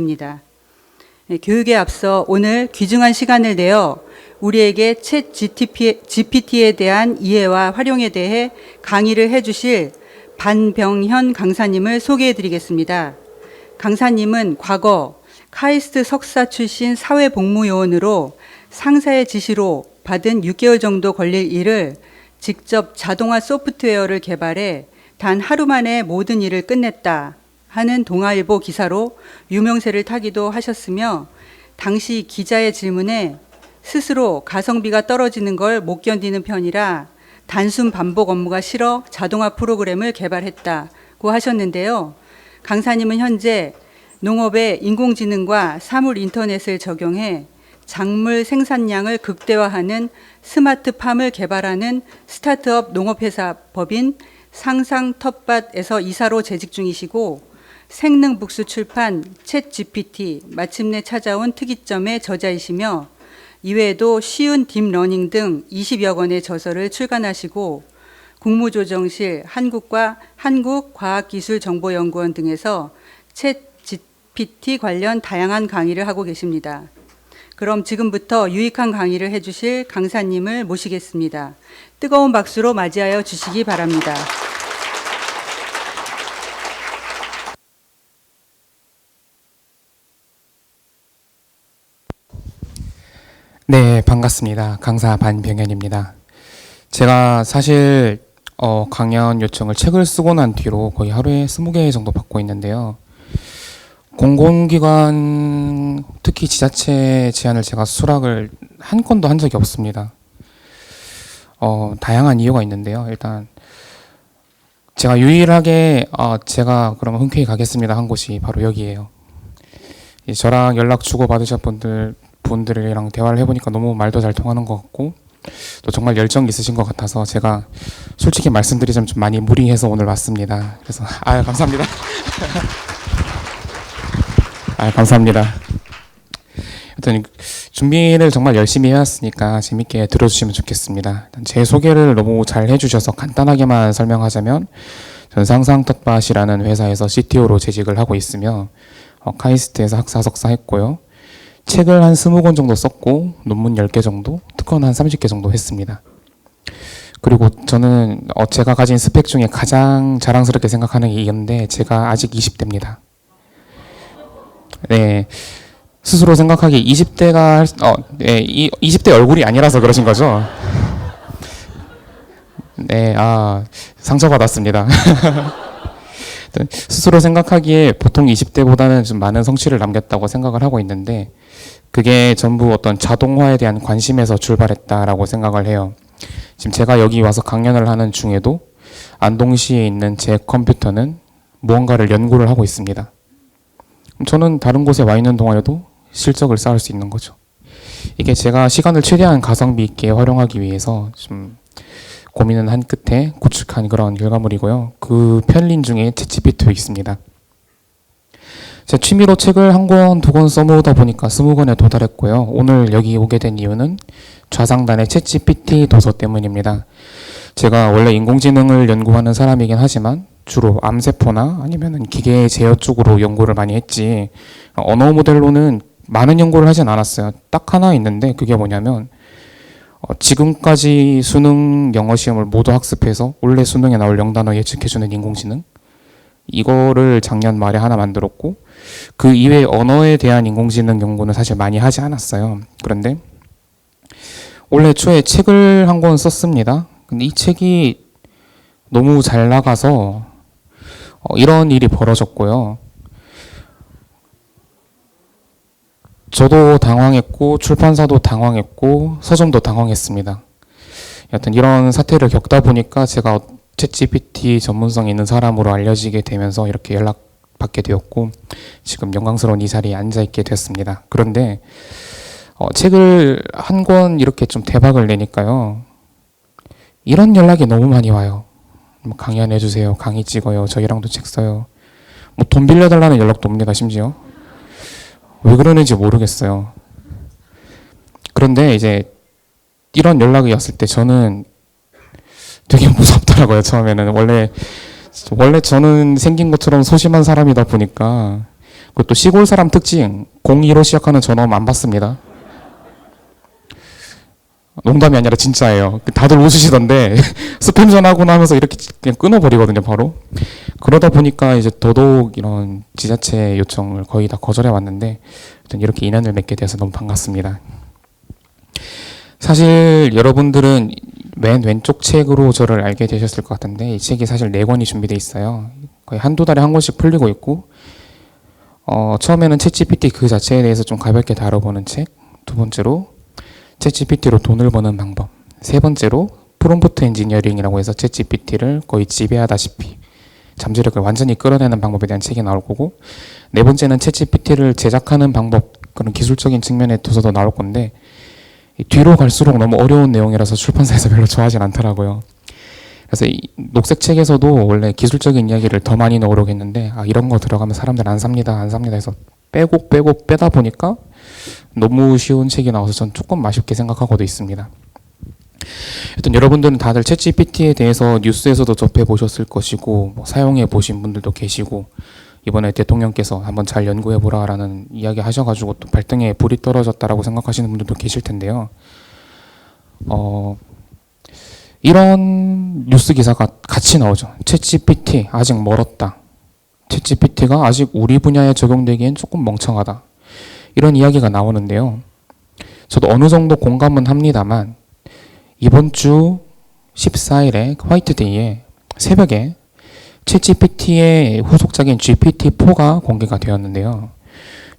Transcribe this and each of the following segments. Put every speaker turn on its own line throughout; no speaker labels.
입니다. 교육에 앞서 오늘 귀중한 시간을 내어 우리에게 챗 GPT에 대한 이해와 활용에 대해 강의를 해주실 반병현 강사님을 소개해드리겠습니다. 강사님은 과거 카이스트 석사 출신 사회복무요원으로 상사의 지시로 받은 6개월 정도 걸릴 일을 직접 자동화 소프트웨어를 개발해 단 하루 만에 모든 일을 끝냈다 하는 동아일보 기사로 유명세를 타기도 하셨으며, 당시 기자의 질문에 스스로 가성비가 떨어지는 걸 못 견디는 편이라 단순 반복 업무가 싫어 자동화 프로그램을 개발했다고 하셨는데요. 강사님은 현재 농업에 인공지능과 사물 인터넷을 적용해 작물 생산량을 극대화하는 스마트팜을 개발하는 스타트업 농업회사 법인 상상 텃밭에서 이사로 재직 중이시고, 생능북스 출판 챗 GPT 마침내 찾아온 특이점의 저자이시며, 이외에도 쉬운 딥러닝 등 20여 권의 저서를 출간하시고 국무조정실 한국과학기술정보연구원 등에서 챗 GPT 관련 다양한 강의를 하고 계십니다. 그럼 지금부터 유익한 강의를 해주실 강사님을 모시겠습니다. 뜨거운 박수로 맞이하여 주시기 바랍니다.
네, 반갑습니다. 강사 반병현입니다. 제가 사실 강연 요청을 책을 쓰고 난 뒤로 거의 하루에 20개 정도 받고 있는데요. 공공기관, 특히 지자체 제안을 제가 수락을 한 건도 한 적이 없습니다. 다양한 이유가 있는데요. 일단 제가 유일하게 제가 그러면 흔쾌히 가겠습니다 한 곳이 바로 여기예요. 저랑 연락 주고 받으셨던 분들이랑 대화를 해보니까 너무 말도 잘 통하는 것 같고, 또 정말 열정이 있으신 것 같아서 제가 솔직히 말씀드리자면 좀 많이 무리해서 오늘 왔습니다. 그래서 감사합니다. 감사합니다. 하여튼 준비를 정말 열심히 해왔으니까 재밌게 들어주시면 좋겠습니다. 제 소개를 너무 잘 해주셔서 간단하게만 설명하자면, 전 상상 텃밭이라는 회사에서 CTO로 재직을 하고 있으며 카이스트에서 학사 석사 했고요. 책을 한 20권 정도 썼고 논문 10개 정도, 특허는 한 30개 정도 했습니다. 그리고 저는 제가 가진 스펙 중에 가장 자랑스럽게 생각하는 게 있는데, 제가 아직 20대입니다. 네, 스스로 생각하기에 20대가 20대 얼굴이 아니라서 그러신 거죠? 네, 상처받았습니다. 스스로 생각하기에 보통 20대보다는 좀 많은 성취를 남겼다고 생각을 하고 있는데, 그게 전부 어떤 자동화에 대한 관심에서 출발했다라고 생각을 해요. 지금 제가 여기 와서 강연을 하는 중에도 안동시에 있는 제 컴퓨터는 무언가를 연구를 하고 있습니다. 저는 다른 곳에 와 있는 동안에도 실적을 쌓을 수 있는 거죠. 이게 제가 시간을 최대한 가성비 있게 활용하기 위해서 좀 고민은 한 끝에 구축한 그런 결과물이고요. 그 편린 중에 챗GPT도 있습니다. 제 취미로 책을 한 권, 두 권 써모으다 보니까 20권에 도달했고요. 오늘 여기 오게 된 이유는 좌상단의 챗GPT 도서 때문입니다. 제가 원래 인공지능을 연구하는 사람이긴 하지만 주로 암세포나 아니면 기계 제어 쪽으로 연구를 많이 했지, 언어 모델로는 많은 연구를 하진 않았어요. 딱 하나 있는데 그게 뭐냐면, 지금까지 수능 영어 시험을 모두 학습해서 올해 수능에 나올 영단어 예측해주는 인공지능, 이거를 작년 말에 하나 만들었고, 그 이외에 언어에 대한 인공지능 연구는 사실 많이 하지 않았어요. 그런데 올해 초에 책을 한 권 썼습니다. 근데 이 책이 너무 잘 나가서 이런 일이 벌어졌고요. 저도 당황했고 출판사도 당황했고 서점도 당황했습니다. 여튼 이런 사태를 겪다 보니까 제가 챗GPT 전문성이 있는 사람으로 알려지게 되면서 이렇게 연락받게 되었고, 지금 영광스러운 이 자리에 앉아있게 됐습니다. 그런데 책을 한 권 이렇게 좀 대박을 내니까요, 이런 연락이 너무 많이 와요. 강연해주세요, 강의 찍어요, 저희랑도 책 써요, 돈 빌려달라는 연락도 옵니다. 심지어 왜 그러는지 모르겠어요. 그런데 이제 이런 연락이 왔을 때 저는 되게 무섭더라고요. 처음에는 원래 저는 생긴 것처럼 소심한 사람이다 보니까 그것도 시골 사람 특징 02로 시작하는 전화음 안 받습니다. 농담이 아니라 진짜예요. 다들 웃으시던데 스팸 전화하고 나면서 이렇게 그냥 끊어버리거든요, 바로. 그러다 보니까 이제 더더욱 이런 지자체 요청을 거의 다 거절해 왔는데 이렇게 인연을 맺게 돼서 너무 반갑습니다. 사실 여러분들은 맨 왼쪽 책으로 저를 알게 되셨을 것 같은데 이 책이 사실 4권이 준비되어 있어요. 거의 한두 달에 한 권씩 풀리고 있고 처음에는 챗GPT 그 자체에 대해서 좀 가볍게 다뤄보는 책, 두 번째로 챗GPT로 돈을 버는 방법, 세 번째로 프롬프트 엔지니어링이라고 해서 챗GPT를 거의 지배하다시피 잠재력을 완전히 끌어내는 방법에 대한 책이 나올 거고, 네 번째는 챗GPT를 제작하는 방법, 그런 기술적인 측면의 도서도 나올 건데 뒤로 갈수록 너무 어려운 내용이라서 출판사에서 별로 좋아하진 않더라고요. 그래서 이 녹색 책에서도 원래 기술적인 이야기를 더 많이 넣으려고 했는데 이런 거 들어가면 사람들 안 삽니다 해서 빼고 빼다 보니까 너무 쉬운 책이 나와서 전 조금 아쉽게 생각하고도 있습니다. 하여튼 여러분들은 다들 챗GPT에 대해서 뉴스에서도 접해보셨을 것이고 사용해 보신 분들도 계시고 이번에 대통령께서 한번 잘 연구해보라라는 이야기 하셔가지고 또 발등에 불이 떨어졌다라고 생각하시는 분들도 계실 텐데요. 이런 뉴스 기사가 같이 나오죠. 챗GPT 아직 멀었다. 챗GPT가 아직 우리 분야에 적용되기엔 조금 멍청하다. 이런 이야기가 나오는데요. 저도 어느 정도 공감은 합니다만 이번 주 14일에 화이트데이에 새벽에 챗GPT의 후속작인 GPT-4가 공개가 되었는데요.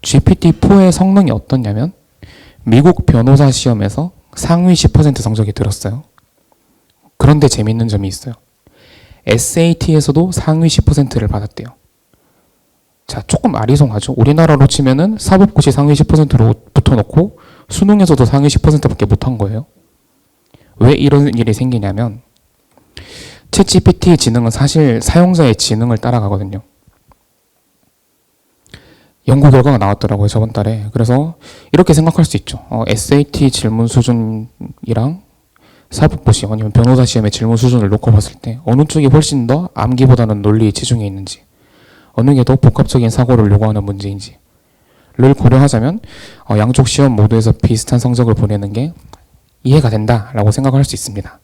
GPT-4의 성능이 어떻냐면 미국 변호사 시험에서 상위 10% 성적이 들었어요. 그런데 재밌는 점이 있어요. SAT에서도 상위 10%를 받았대요. 자, 조금 아리송하죠. 우리나라로 치면은 사법고시 상위 10%로 붙어놓고 수능에서도 상위 10%밖에 못한 거예요. 왜 이런 일이 생기냐면 챗GPT의 지능은 사실 사용자의 지능을 따라가거든요. 연구 결과가 나왔더라고요, 저번 달에. 그래서 이렇게 생각할 수 있죠. SAT 질문 수준이랑 사법고시 아니면 변호사 시험의 질문 수준을 놓고 봤을 때 어느 쪽이 훨씬 더 암기보다는 논리에 치중해 있는지, 어느 게 더 복합적인 사고를 요구하는 문제인지를 고려하자면 양쪽 시험 모두에서 비슷한 성적을 보내는 게 이해가 된다라고 생각할 수 있습니다.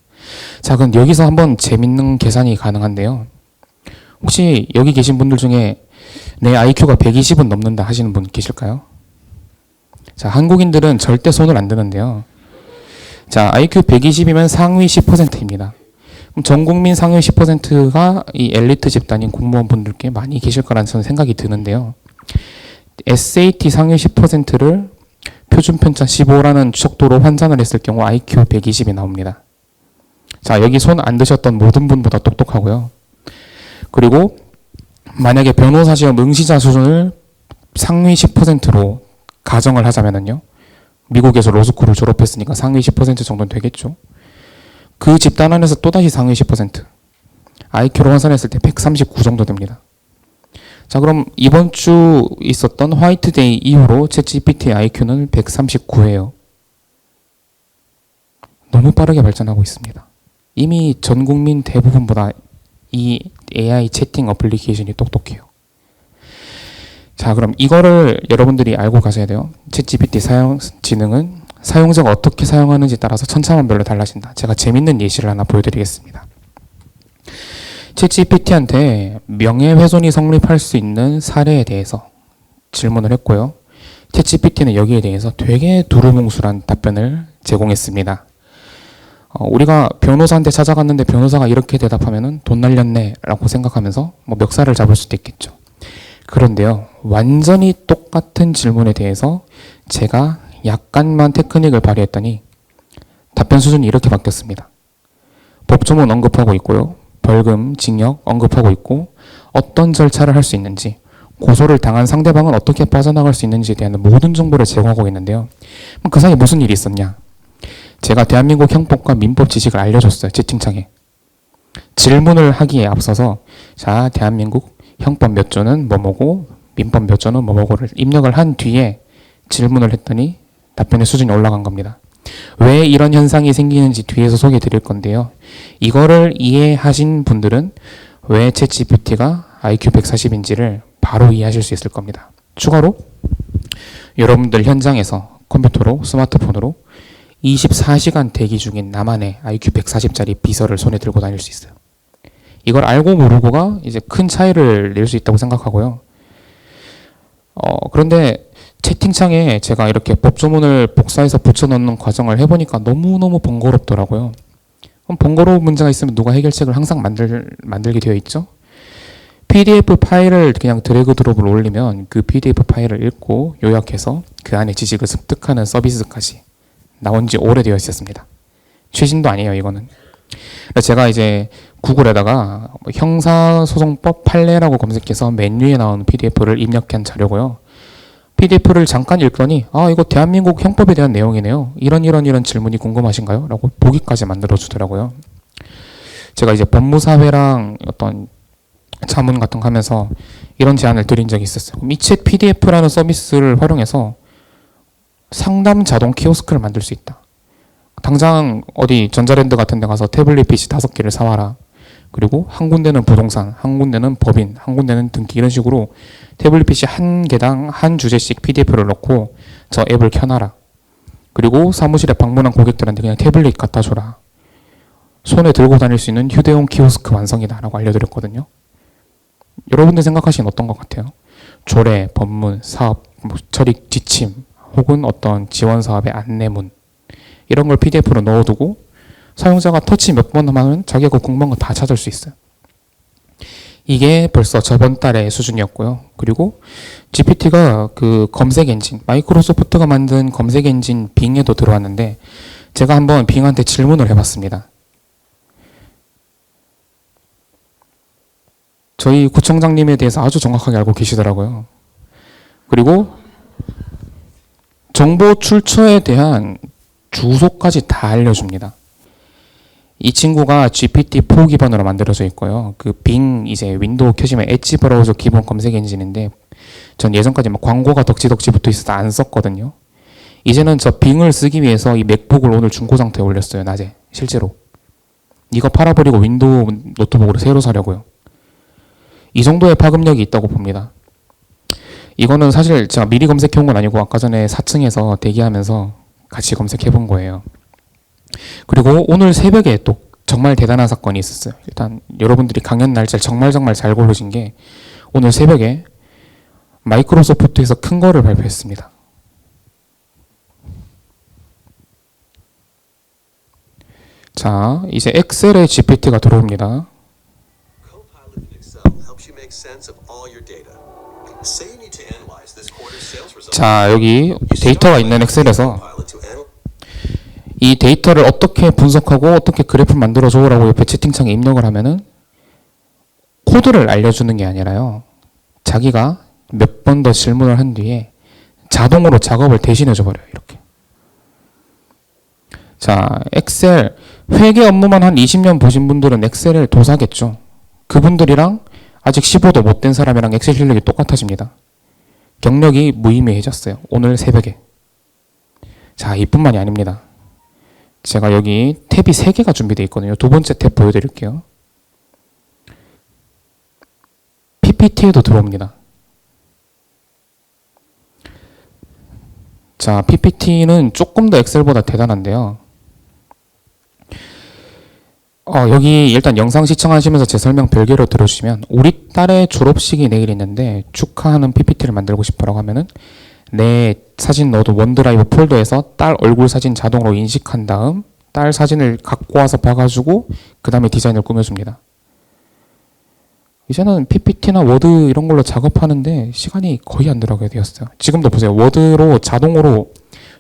자, 그럼 여기서 한번 재밌는 계산이 가능한데요. 혹시 여기 계신 분들 중에 내 IQ가 120은 넘는다 하시는 분 계실까요? 자, 한국인들은 절대 손을 안 드는데요. 자, IQ 120이면 상위 10%입니다. 그럼 전 국민 상위 10%가 이 엘리트 집단인 공무원분들께 많이 계실 거라는 저는 생각이 드는데요. SAT 상위 10%를 표준 편차 15라는 척도로 환산을 했을 경우 IQ 120이 나옵니다. 자, 여기 손 안 드셨던 모든 분보다 똑똑하고요. 그리고 만약에 변호사 시험 응시자 수준을 상위 10%로 가정을 하자면은요. 미국에서 로스쿨을 졸업했으니까 상위 10% 정도는 되겠죠. 그 집단 안에서 또다시 상위 10%. IQ로 환산했을 때 139 정도 됩니다. 자, 그럼 이번 주 있었던 화이트데이 이후로 챗GPT IQ는 139예요. 너무 빠르게 발전하고 있습니다. 이미 전 국민 대부분보다 이 AI 채팅 어플리케이션이 똑똑해요. 자, 그럼 이거를 여러분들이 알고 가셔야 돼요. 챗GPT 사용 지능은 사용자가 어떻게 사용하는지 따라서 천차만별로 달라진다. 제가 재밌는 예시를 하나 보여드리겠습니다. 챗GPT한테 명예훼손이 성립할 수 있는 사례에 대해서 질문을 했고요. 챗GPT는 여기에 대해서 되게 두루뭉술한 답변을 제공했습니다. 우리가 변호사한테 찾아갔는데 변호사가 이렇게 대답하면은 돈 날렸네 라고 생각하면서 멱살을 잡을 수도 있겠죠. 그런데요, 완전히 똑같은 질문에 대해서 제가 약간만 테크닉을 발휘했더니 답변 수준이 이렇게 바뀌었습니다. 법조문 언급하고 있고요. 벌금, 징역 언급하고 있고 어떤 절차를 할 수 있는지, 고소를 당한 상대방은 어떻게 빠져나갈 수 있는지에 대한 모든 정보를 제공하고 있는데요. 그 사이에 무슨 일이 있었냐? 제가 대한민국 형법과 민법 지식을 알려줬어요. 채팅창에. 질문을 하기에 앞서서 자, 대한민국 형법 몇 조는 뭐뭐고 민법 몇 조는 뭐뭐고를 입력을 한 뒤에 질문을 했더니 답변의 수준이 올라간 겁니다. 왜 이런 현상이 생기는지 뒤에서 소개해 드릴 건데요. 이거를 이해하신 분들은 왜 챗GPT가 IQ 140인지를 바로 이해하실 수 있을 겁니다. 추가로 여러분들 현장에서 컴퓨터로 스마트폰으로 24시간 대기 중인 나만의 IQ 140짜리 비서를 손에 들고 다닐 수 있어요. 이걸 알고 모르고가 이제 큰 차이를 낼 수 있다고 생각하고요. 그런데 채팅창에 제가 이렇게 법조문을 복사해서 붙여넣는 과정을 해보니까 너무너무 번거롭더라고요. 그럼 번거로운 문제가 있으면 누가 해결책을 항상 만들게 되어 있죠? PDF 파일을 그냥 드래그 드롭을 올리면 그 PDF 파일을 읽고 요약해서 그 안에 지식을 습득하는 서비스까지 나온 지 오래되어 있었습니다. 최신도 아니에요, 이거는. 제가 이제 구글에다가 형사소송법 판례라고 검색해서 맨 위에 나온 PDF를 입력한 자료고요. PDF를 잠깐 읽더니 이거 대한민국 형법에 대한 내용이네요. 이런 질문이 궁금하신가요? 라고 보기까지 만들어 주더라고요. 제가 이제 법무사회랑 어떤 자문 같은 거 하면서 이런 제안을 드린 적이 있었어요. 이챗 PDF라는 서비스를 활용해서 상담 자동 키오스크를 만들 수 있다. 당장 어디 전자랜드 같은 데 가서 태블릿 PC 5개를 사와라. 그리고 한 군데는 부동산, 한 군데는 법인, 한 군데는 등기 이런 식으로 태블릿 PC 한 개당 한 주제씩 PDF를 넣고 저 앱을 켜놔라. 그리고 사무실에 방문한 고객들한테 그냥 태블릿 갖다 줘라. 손에 들고 다닐 수 있는 휴대용 키오스크 완성이다 라고 알려드렸거든요. 여러분들 생각하시는 어떤 것 같아요? 조례, 법문, 사업, 처리 지침 혹은 어떤 지원 사업의 안내문 이런 걸 PDF로 넣어두고 사용자가 터치 몇 번 하면 자기가 궁금한 거 다 찾을 수 있어요. 이게 벌써 저번 달의 수준이었고요. 그리고 GPT가 그 검색 엔진, 마이크로소프트가 만든 검색 엔진 빙에도 들어왔는데 제가 한번 빙한테 질문을 해봤습니다. 저희 구청장님에 대해서 아주 정확하게 알고 계시더라고요. 그리고 정보 출처에 대한 주소까지 다 알려줍니다. 이 친구가 GPT-4 기반으로 만들어져 있고요. 그 빙 이제 윈도우 켜시면 엣지 브라우저 기본 검색 엔진인데 전 예전까지 막 광고가 덕지덕지 붙어 있어서 안 썼거든요. 이제는 저 빙을 쓰기 위해서 이 맥북을 오늘 중고 상태에 올렸어요. 낮에 실제로. 이거 팔아버리고 윈도우 노트북으로 새로 사려고요. 이 정도의 파급력이 있다고 봅니다. 이거는 사실 제가 미리 검색해 온 건 아니고 아까 전에 4층에서 대기하면서 같이 검색해 본 거예요. 그리고 오늘 새벽에 또 정말 대단한 사건이 있었어요. 일단 여러분들이 강연 날짜를 정말 잘 고르신 게 오늘 새벽에 마이크로소프트에서 큰 거를 발표했습니다. 자, 이제 엑셀에 GPT가 들어옵니다. 자, 여기 데이터가 있는 엑셀에서 이 데이터를 어떻게 분석하고 어떻게 그래프 만들어줘라고 옆에 채팅창에 입력을 하면은 코드를 알려주는 게 아니라요. 자기가 몇 번 더 질문을 한 뒤에 자동으로 작업을 대신해줘 버려요. 이렇게. 자, 엑셀 회계 업무만 한 20년 보신 분들은 엑셀을 도사겠죠. 그분들이랑 아직 15도 못 된 사람이랑 엑셀 실력이 똑같아집니다. 경력이 무의미해졌어요. 오늘 새벽에. 자, 이뿐만이 아닙니다. 제가 여기 탭이 3개가 준비되어 있거든요. 두 번째 탭 보여드릴게요. PPT에도 들어옵니다. 자, PPT는 조금 더 엑셀보다 대단한데요. 여기 일단 영상 시청하시면서 제 설명 별개로 들어주시면 우리 딸의 졸업식이 내일 있는데 축하하는 PPT를 만들고 싶어라고 하면은 내 사진 넣어도 원드라이브 폴더에서 딸 얼굴 사진 자동으로 인식한 다음 딸 사진을 갖고 와서 봐가지고 그 다음에 디자인을 꾸며줍니다. 이제는 PPT나 워드 이런 걸로 작업하는데 시간이 거의 안 들어가게 되었어요. 지금도 보세요. 워드로 자동으로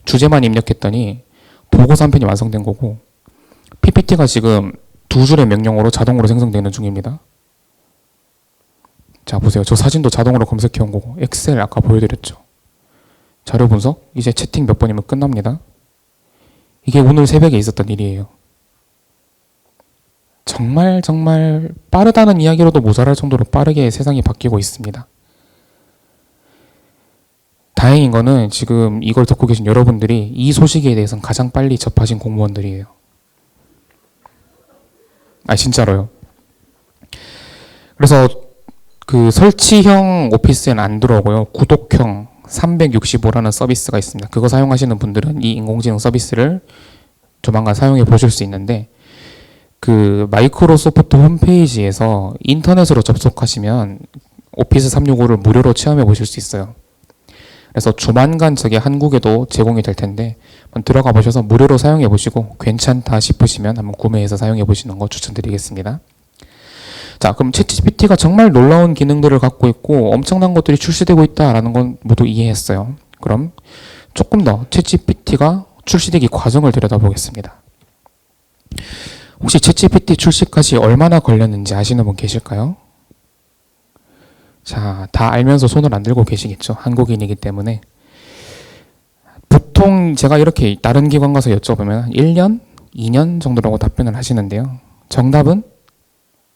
주제만 입력했더니 보고서 한 편이 완성된 거고 PPT가 지금 2줄의 명령어로 자동으로 생성되는 중입니다. 자, 보세요. 저 사진도 자동으로 검색해 온 거고 엑셀 아까 보여드렸죠. 자료 분석 이제 채팅 몇 번이면 끝납니다. 이게 오늘 새벽에 있었던 일이에요. 정말 빠르다는 이야기로도 모자랄 정도로 빠르게 세상이 바뀌고 있습니다. 다행인 거는 지금 이걸 듣고 계신 여러분들이 이 소식에 대해서는 가장 빨리 접하신 공무원들이에요. 진짜로요. 그래서 그 설치형 오피스에는 안 들어오고요. 구독형 365라는 서비스가 있습니다. 그거 사용하시는 분들은 이 인공지능 서비스를 조만간 사용해 보실 수 있는데, 그 마이크로소프트 홈페이지에서 인터넷으로 접속하시면 오피스 365를 무료로 체험해 보실 수 있어요. 그래서 조만간 저게 한국에도 제공이 될 텐데 한번 들어가 보셔서 무료로 사용해 보시고 괜찮다 싶으시면 한번 구매해서 사용해 보시는 거 추천드리겠습니다. 자, 그럼 챗GPT가 정말 놀라운 기능들을 갖고 있고 엄청난 것들이 출시되고 있다라는 건 모두 이해했어요. 그럼 조금 더 챗GPT가 출시되기 과정을 들여다보겠습니다. 혹시 챗GPT 출시까지 얼마나 걸렸는지 아시는 분 계실까요? 자, 다 알면서 손을 안 들고 계시겠죠. 한국인이기 때문에. 보통 제가 이렇게 다른 기관 가서 여쭤보면 1년, 2년 정도라고 답변을 하시는데요. 정답은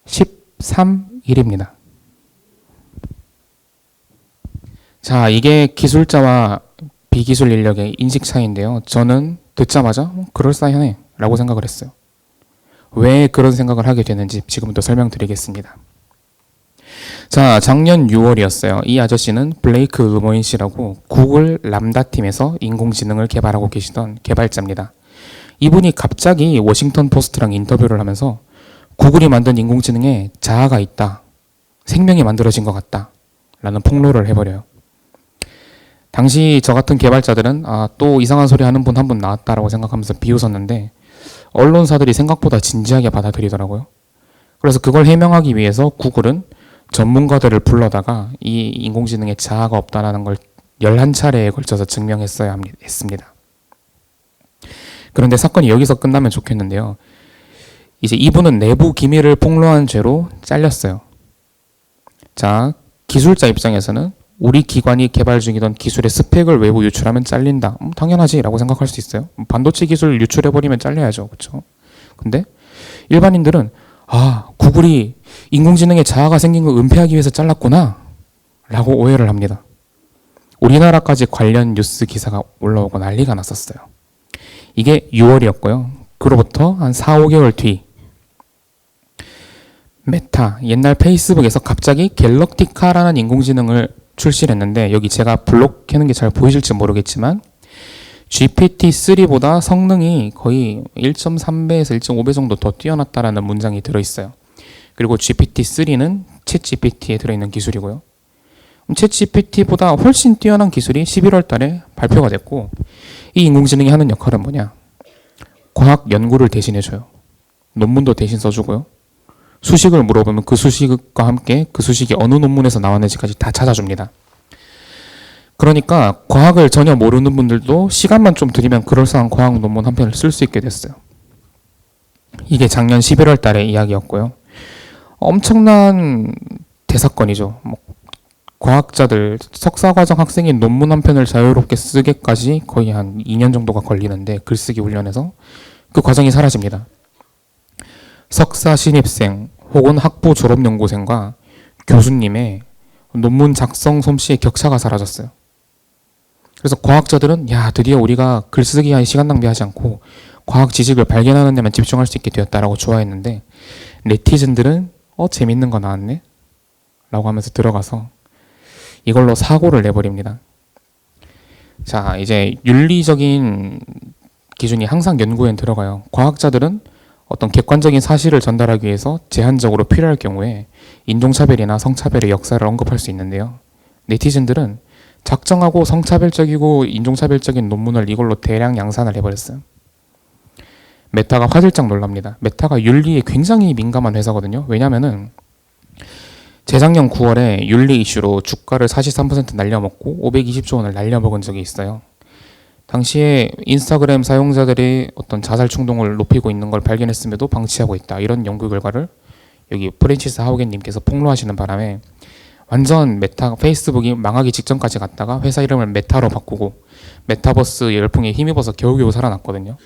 13일입니다. 자, 이게 기술자와 비기술 인력의 인식 차이인데요. 저는 듣자마자 그럴싸하네 라고 생각을 했어요. 왜 그런 생각을 하게 되는지 지금부터 설명드리겠습니다. 자, 작년 6월이었어요. 이 아저씨는 블레이크 르모인 씨라고 구글 람다 팀에서 인공지능을 개발하고 계시던 개발자입니다. 이분이 갑자기 워싱턴 포스트랑 인터뷰를 하면서 구글이 만든 인공지능에 자아가 있다, 생명이 만들어진 것 같다 라는 폭로를 해버려요. 당시 저 같은 개발자들은 또 이상한 소리 하는 분 한 분 나왔다라고 생각하면서 비웃었는데 언론사들이 생각보다 진지하게 받아들이더라고요. 그래서 그걸 해명하기 위해서 구글은 전문가들을 불러다가 이 인공지능에 자아가 없다는 걸 11차례에 걸쳐서 증명했어야 했습니다. 그런데 사건이 여기서 끝나면 좋겠는데요. 이제 이분은 내부 기밀을 폭로한 죄로 잘렸어요. 자, 기술자 입장에서는 우리 기관이 개발 중이던 기술의 스펙을 외부 유출하면 잘린다. 당연하지 라고 생각할 수 있어요. 반도체 기술 유출해버리면 잘려야죠. 그렇죠? 근데 일반인들은 구글이 인공지능에 자아가 생긴 걸 은폐하기 위해서 잘랐구나 라고 오해를 합니다. 우리나라까지 관련 뉴스 기사가 올라오고 난리가 났었어요. 이게 6월이었고요. 그로부터 한 4, 5개월 뒤 메타, 옛날 페이스북에서 갑자기 갤럭티카라는 인공지능을 출시를 했는데, 여기 제가 블록 켜는 게 잘 보이실지 모르겠지만 GPT-3보다 성능이 거의 1.3배에서 1.5배 정도 더 뛰어났다라는 문장이 들어있어요. 그리고 GPT-3는 챗GPT에 들어있는 기술이고요. 챗GPT보다 훨씬 뛰어난 기술이 11월 달에 발표가 됐고, 이 인공지능이 하는 역할은 뭐냐? 과학 연구를 대신해줘요. 논문도 대신 써주고요. 수식을 물어보면 그 수식과 함께 그 수식이 어느 논문에서 나왔는지까지 다 찾아줍니다. 그러니까 과학을 전혀 모르는 분들도 시간만 좀 들이면 그럴싸한 과학 논문 한 편을 쓸 수 있게 됐어요. 이게 작년 11월 달의 이야기였고요. 엄청난 대사건이죠. 과학자들, 석사과정 학생이 논문 한 편을 자유롭게 쓰기까지 거의 한 2년 정도가 걸리는데, 글쓰기 훈련에서 그 과정이 사라집니다. 석사 신입생 혹은 학부 졸업 연구생과 교수님의 논문 작성 솜씨의 격차가 사라졌어요. 그래서 과학자들은 드디어 우리가 글쓰기에 시간 낭비하지 않고 과학 지식을 발견하는 데만 집중할 수 있게 되었다라고 좋아했는데, 네티즌들은 재밌는 거 나왔네 라고 하면서 들어가서 이걸로 사고를 내버립니다. 자, 이제 윤리적인 기준이 항상 연구엔 들어가요. 과학자들은 어떤 객관적인 사실을 전달하기 위해서 제한적으로 필요할 경우에 인종차별이나 성차별의 역사를 언급할 수 있는데요. 네티즌들은 작정하고 성차별적이고 인종차별적인 논문을 이걸로 대량 양산을 해버렸어요. 메타가 화들짝 놀랍니다. 메타가 윤리에 굉장히 민감한 회사거든요. 왜냐면은 재작년 9월에 윤리 이슈로 주가를 43% 날려먹고 520조 원을 날려먹은 적이 있어요. 당시에 인스타그램 사용자들이 어떤 자살 충동을 높이고 있는 걸 발견했음에도 방치하고 있다, 이런 연구 결과를 여기 프랜시스 하우겐님께서 폭로하시는 바람에 완전 페이스북이 망하기 직전까지 갔다가 회사 이름을 메타로 바꾸고 메타버스 열풍에 힘입어서 겨우겨우 살아났거든요.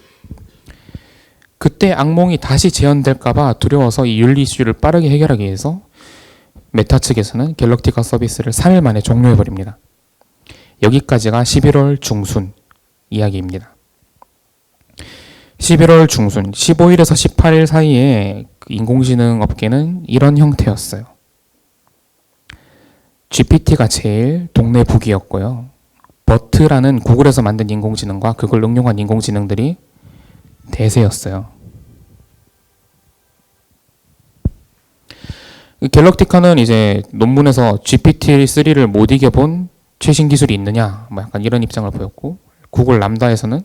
그때 악몽이 다시 재현될까봐 두려워서 이 윤리 이슈를 빠르게 해결하기 위해서 메타 측에서는 갤럭티카 서비스를 3일 만에 종료해버립니다. 여기까지가 11월 중순 이야기입니다. 11월 중순 15일에서 18일 사이에 인공지능 업계는 이런 형태였어요. GPT가 제일 동네 북이었고요. 버트라는 구글에서 만든 인공지능과 그걸 응용한 인공지능들이 대세였어요. 갤럭티카는 이제 논문에서 GPT-3를 못 이겨본 최신 기술이 있느냐, 뭐 약간 이런 입장을 보였고, 구글 람다에서는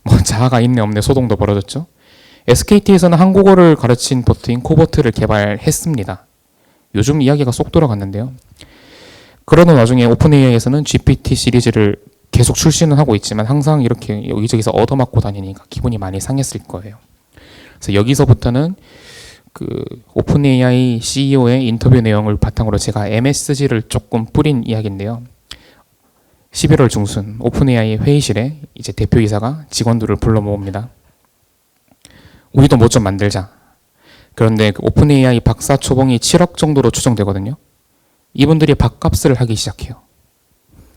뭐 자아가 있네 없네 소동도 벌어졌죠. SKT에서는 한국어를 가르친 버트인 코버트를 개발했습니다. 요즘 이야기가 쏙 들어갔는데요. 그러는 와중에 오픈AI에서는 GPT 시리즈를 계속 출시는 하고 있지만 항상 이렇게 여기저기서 얻어맞고 다니니까 기분이 많이 상했을 거예요. 그래서 여기서부터는 그 오픈AI CEO의 인터뷰 내용을 바탕으로 제가 MSG를 조금 뿌린 이야기인데요. 11월 중순 오픈AI 회의실에 이제 대표이사가 직원들을 불러 모읍니다. 우리도 뭐 좀 만들자. 그런데 그 오픈AI 박사 초봉이 7억 정도로 추정되거든요. 이분들이 밥값을 하기 시작해요.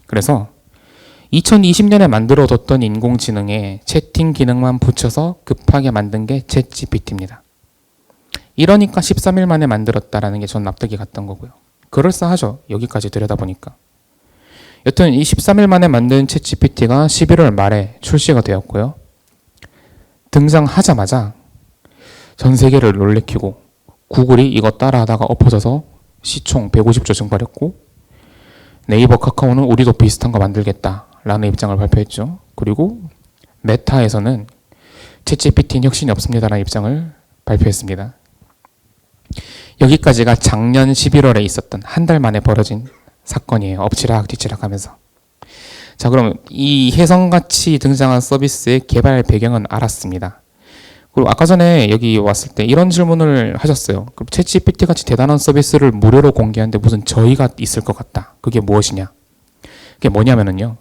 그래서 2020년에 만들어뒀던 인공지능에 채팅 기능만 붙여서 급하게 만든 게 챗GPT입니다. 이러니까 13일 만에 만들었다라는 게 전 납득이 갔던 거고요. 그럴싸하죠. 여기까지 들여다보니까. 여튼 이 13일 만에 만든 챗GPT가 11월 말에 출시가 되었고요. 등장하자마자 전 세계를 놀래키고 구글이 이거 따라하다가 엎어져서 시총 150조 증발했고 네이버 카카오는 우리도 비슷한 거 만들겠다라는 입장을 발표했죠. 그리고 메타에서는 챗GPT는 혁신이 없습니다라는 입장을 발표했습니다. 여기까지가 작년 11월에 있었던 한 달 만에 벌어진 사건이에요. 엎치락 뒤치락 하면서. 자, 그럼 이 혜성같이 등장한 서비스의 개발 배경은 알았습니다. 그리고 아까 전에 여기 왔을 때 이런 질문을 하셨어요. 그럼 챗GPT 같이 대단한 서비스를 무료로 공개하는데 무슨 저희가 있을 것 같다. 그게 무엇이냐? 그게 뭐냐면은요.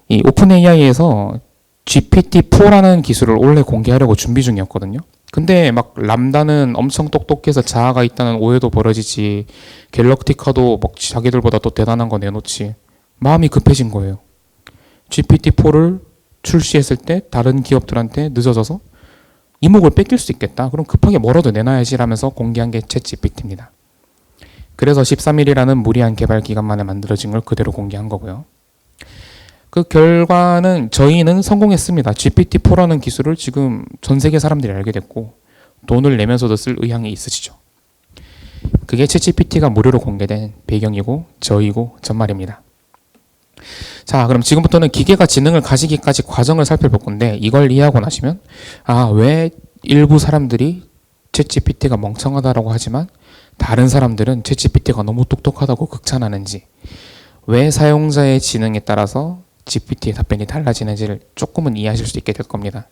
이 오픈AI에서 GPT-4라는 기술을 원래 공개하려고 준비 중이었거든요. 근데 막 람다는 엄청 똑똑해서 자아가 있다는 오해도 벌어지지, 갤럭티카도 막 자기들보다 더 대단한 거 내놓지, 마음이 급해진 거예요. GPT-4를 출시했을 때 다른 기업들한테 늦어져서 이목을 뺏길 수 있겠다. 그럼 급하게 뭐라도 내놔야지 라면서 공개한 게 챗GPT입니다. 그래서 13일이라는 무리한 개발 기간 만에 만들어진 걸 그대로 공개한 거고요. 그 결과는 저희는 성공했습니다. GPT-4라는 기술을 지금 전 세계 사람들이 알게 됐고 돈을 내면서도 쓸 의향이 있으시죠. 그게 챗GPT가 무료로 공개된 배경이고 저희고 전말입니다. 자, 그럼 지금부터는 기계가 지능을 가지기까지 과정을 살펴볼 건데 이걸 이해하고 나시면 왜 일부 사람들이 챗GPT가 멍청하다라고 하지만 다른 사람들은 챗GPT가 너무 똑똑하다고 극찬하는지, 왜 사용자의 지능에 따라서 GPT의 답변이 달라지는지를 조금은 이해하실 수 있게 될 겁니다.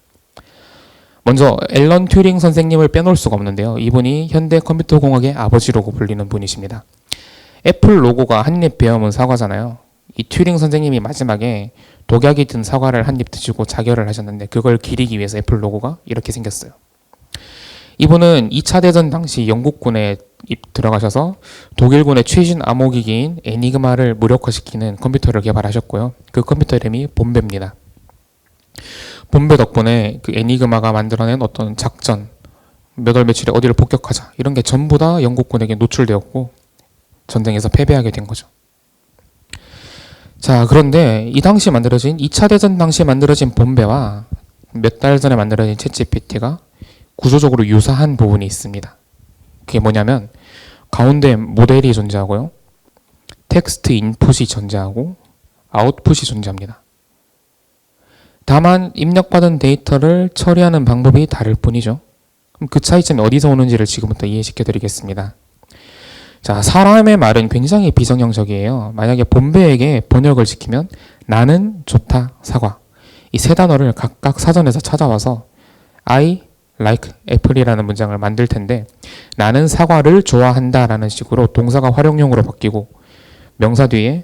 먼저 앨런 튜링 선생님을 빼놓을 수가 없는데요. 이분이 현대 컴퓨터 공학의 아버지라고 불리는 분이십니다. 애플 로고가 한입 베어문 사과잖아요. 이 튜링 선생님이 마지막에 독약이 든 사과를 한 입 드시고 자결을 하셨는데 그걸 기리기 위해서 애플 로고가 이렇게 생겼어요. 이분은 2차 대전 당시 영국군에 들어가셔서 독일군의 최신 암호기기인 애니그마를 무력화시키는 컴퓨터를 개발하셨고요. 그 컴퓨터 이름이 봄베입니다. 봄베 덕분에 그 애니그마가 만들어낸 어떤 작전, 몇 월 며칠에 어디를 폭격하자 이런 게 전부 다 영국군에게 노출되었고 전쟁에서 패배하게 된 거죠. 자, 그런데 이 당시 만들어진 2차 대전 당시에 만들어진 봄베와 몇 달 전에 만들어진 챗GPT가 구조적으로 유사한 부분이 있습니다. 그게 뭐냐면 가운데 모델이 존재하고요. 텍스트 인풋이 존재하고 아웃풋이 존재합니다. 다만 입력받은 데이터를 처리하는 방법이 다를 뿐이죠. 그럼 그 차이점이 어디서 오는지를 지금부터 이해시켜 드리겠습니다. 자, 사람의 말은 굉장히 비정형적이에요. 만약에 봄베에게 번역을 시키면 나는 좋다, 사과, 이 세 단어를 각각 사전에서 찾아와서 I like apple이라는 문장을 만들 텐데 나는 사과를 좋아한다 라는 식으로 동사가 활용형으로 바뀌고 명사 뒤에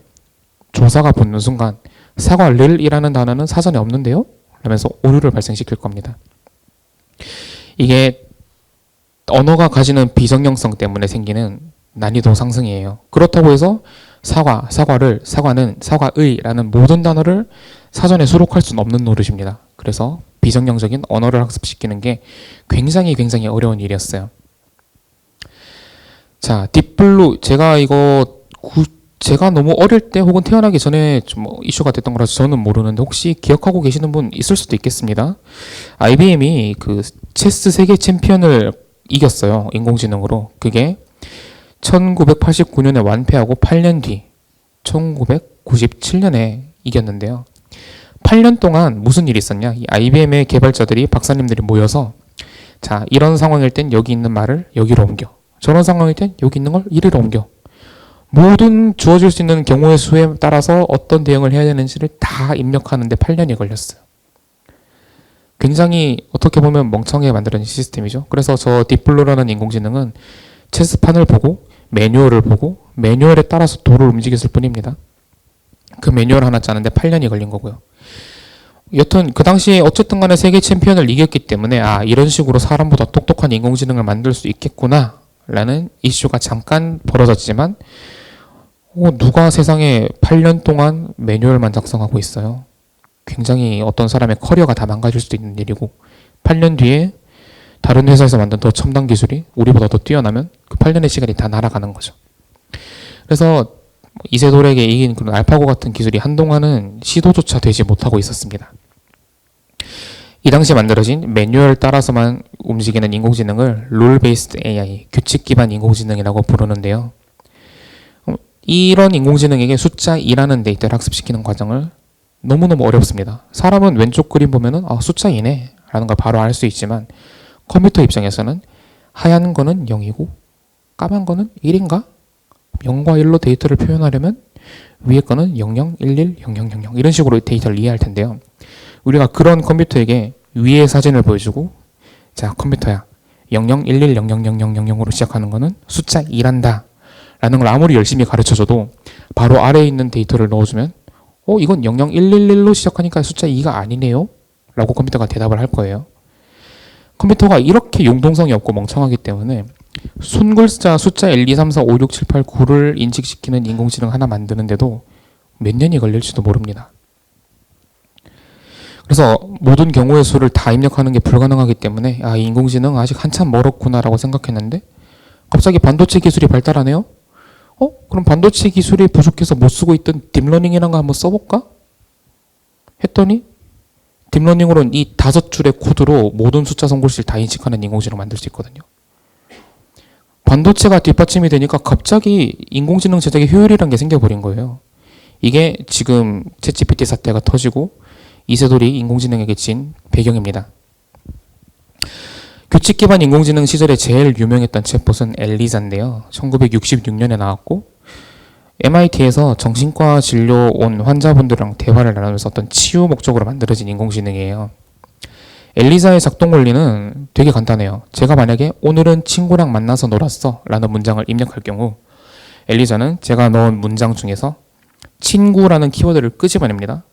조사가 붙는 순간 사과를 이라는 단어는 사전에 없는데요? 라면서 오류를 발생시킬 겁니다. 이게 언어가 가지는 비정형성 때문에 생기는 난이도 상승이에요. 그렇다고 해서 사과, 사과를, 사과는, 사과의 라는 모든 단어를 사전에 수록할 수는 없는 노릇입니다. 그래서 비정형적인 언어를 학습시키는 게 굉장히 어려운 일이었어요. 자, 딥블루 제가 이거 제가 너무 어릴 때 혹은 태어나기 전에 좀 이슈가 됐던 거라서 저는 모르는데 혹시 기억하고 계시는 분 있을 수도 있겠습니다. IBM이 그 체스 세계 챔피언을 이겼어요. 인공지능으로. 그게 1989년에 완패하고 8년 뒤 1997년에 이겼는데요. 8년 동안 무슨 일이 있었냐? 이 IBM의 개발자들이 박사님들이 모여서 자, 이런 상황일 땐 여기 있는 말을 여기로 옮겨. 저런 상황일 땐 여기 있는 걸 이리로 옮겨. 모든 주어질 수 있는 경우의 수에 따라서 어떤 대응을 해야 되는지를 다 입력하는데 8년이 걸렸어요. 굉장히 어떻게 보면 멍청하게 만들어진 시스템이죠. 그래서 저 딥블루라는 인공지능은 체스판을 보고 매뉴얼을 보고 매뉴얼에 따라서 도를 움직였을 뿐입니다. 그 매뉴얼 하나 짜는데 8년이 걸린 거고요. 여튼 그 당시에 어쨌든 간에 세계 챔피언을 이겼기 때문에 아, 이런 식으로 사람보다 똑똑한 인공지능을 만들 수 있겠구나 라는 이슈가 잠깐 벌어졌지만 누가 세상에 8년 동안 매뉴얼만 작성하고 있어요. 굉장히 어떤 사람의 커리어가 다 망가질 수도 있는 일이고 8년 뒤에 다른 회사에서 만든 더 첨단 기술이 우리보다 더 뛰어나면 그 8년의 시간이 다 날아가는 거죠. 그래서 이세돌에게 이긴 그런 알파고 같은 기술이 한동안은 시도조차 되지 못하고 있었습니다. 이 당시 만들어진 매뉴얼 따라서만 움직이는 인공지능을 룰 베이스드 AI, 규칙 기반 인공지능이라고 부르는데요. 이런 인공지능에게 숫자 2라는 데이터를 학습시키는 과정을 너무너무 어렵습니다. 사람은 왼쪽 그림 보면은 숫자 2네 라는 걸 바로 알 수 있지만 컴퓨터 입장에서는 하얀 거는 0이고 까만 거는 1인가? 0과 1로 데이터를 표현하려면 위에 거는 00, 11, 0000 이런 식으로 데이터를 이해할 텐데요. 우리가 그런 컴퓨터에게 위의 사진을 보여주고 자 컴퓨터야 00, 11, 000000으로 시작하는 거는 숫자 2란다 라는 걸 아무리 열심히 가르쳐줘도 바로 아래에 있는 데이터를 넣어주면 이건 00111로 시작하니까 숫자 2가 아니네요 라고 컴퓨터가 대답을 할 거예요. 컴퓨터가 이렇게 융통성이 없고 멍청하기 때문에 손글자 숫자 1, 2, 3, 4, 5, 6, 7, 8, 9를 인식시키는 인공지능 하나 만드는데도 몇 년이 걸릴지도 모릅니다. 그래서 모든 경우의 수를 다 입력하는 게 불가능하기 때문에 이 인공지능 아직 한참 멀었구나라고 생각했는데 갑자기 반도체 기술이 발달하네요? 그럼 반도체 기술이 부족해서 못 쓰고 있던 딥러닝이라는 거 한번 써볼까? 했더니 딥러닝으로는 이 5줄의 코드로 모든 숫자 손글씨를 다 인식하는 인공지능을 만들 수 있거든요. 반도체가 뒷받침이 되니까 갑자기 인공지능 제작의 효율이라는 게 생겨버린 거예요. 이게 지금 챗GPT 사태가 터지고 이세돌이 인공지능에게 진 배경입니다. 규칙 기반 인공지능 시절에 제일 유명했던 챗봇은 엘리자인데요. 1966년에 나왔고 MIT에서 정신과 진료 온 환자분들이랑 대화를 나누면서 어떤 치유 목적으로 만들어진 인공지능이에요. 엘리자의 작동 원리는 되게 간단해요. 제가 만약에 오늘은 친구랑 만나서 놀았어 라는 문장을 입력할 경우 엘리자는 제가 넣은 문장 중에서 친구라는 키워드를 끄집어냅니다.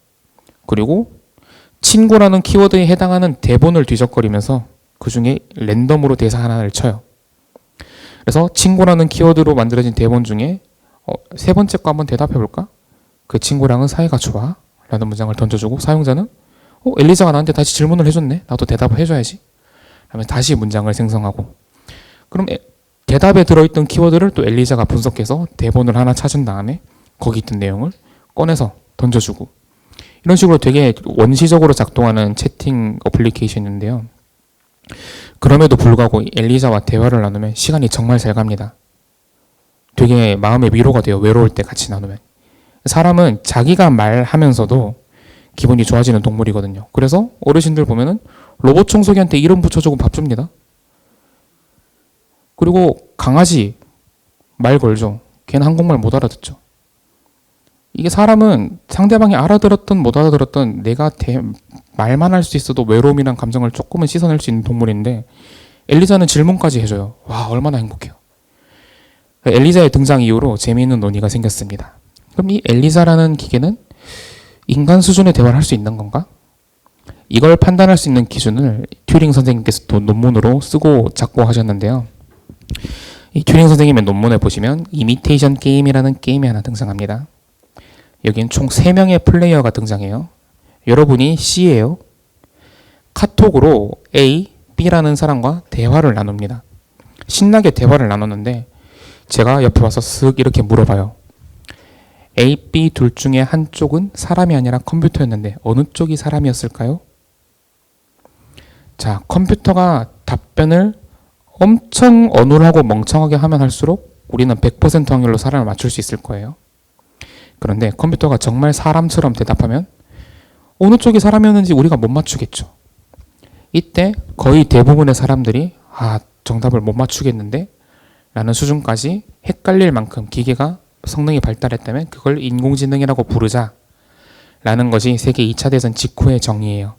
그리고 친구라는 키워드에 해당하는 대본을 뒤적거리면서 그 중에 랜덤으로 대사 하나를 쳐요. 그래서 친구라는 키워드로 만들어진 대본 중에 세 번째 거 한번 대답해 볼까? 그 친구랑은 사이가 좋아 라는 문장을 던져주고 사용자는 엘리자가 나한테 다시 질문을 해줬네. 나도 대답을 해줘야지. 그러면 다시 문장을 생성하고 그럼 대답에 들어있던 키워드를 또 엘리자가 분석해서 대본을 하나 찾은 다음에 거기 있던 내용을 꺼내서 던져주고 이런 식으로 되게 원시적으로 작동하는 채팅 어플리케이션인데요. 그럼에도 불구하고 엘리자와 대화를 나누면 시간이 정말 잘 갑니다. 되게 마음의 위로가 돼요. 외로울 때 같이 나누면. 사람은 자기가 말하면서도 기분이 좋아지는 동물이거든요. 그래서 어르신들 보면은 로봇 청소기한테 이름 붙여주고 밥 줍니다. 그리고 강아지 말 걸죠. 걔는 한국말 못 알아듣죠. 이게 사람은 상대방이 알아들었든 못 알아들었든 내가 말만 할 수 있어도 외로움이란 감정을 조금은 씻어낼 수 있는 동물인데 엘리자는 질문까지 해줘요. 와, 얼마나 행복해요. 엘리자의 등장 이후로 재미있는 논의가 생겼습니다. 그럼 이 엘리자라는 기계는 인간 수준의 대화를 할 수 있는 건가? 이걸 판단할 수 있는 기준을 튜링 선생님께서 또 논문으로 쓰고 작고하셨는데요. 이 튜링 선생님의 논문에 보시면 이미테이션 게임이라는 게임이 하나 등장합니다. 여기는 총 3명의 플레이어가 등장해요. 여러분이 C예요. 카톡으로 A, B라는 사람과 대화를 나눕니다. 신나게 대화를 나눴는데 제가 옆에 와서 쓱 이렇게 물어봐요. A, B 둘 중에 한쪽은 사람이 아니라 컴퓨터였는데 어느 쪽이 사람이었을까요? 자, 컴퓨터가 답변을 엄청 어눌하고 멍청하게 하면 할수록 우리는 100% 확률로 사람을 맞출 수 있을 거예요. 그런데 컴퓨터가 정말 사람처럼 대답하면 어느 쪽이 사람이었는지 우리가 못 맞추겠죠. 이때 거의 대부분의 사람들이 정답을 못 맞추겠는데 라는 수준까지 헷갈릴 만큼 기계가 성능이 발달했다면 그걸 인공지능이라고 부르자 라는 것이 세계 2차 대전 직후의 정의예요.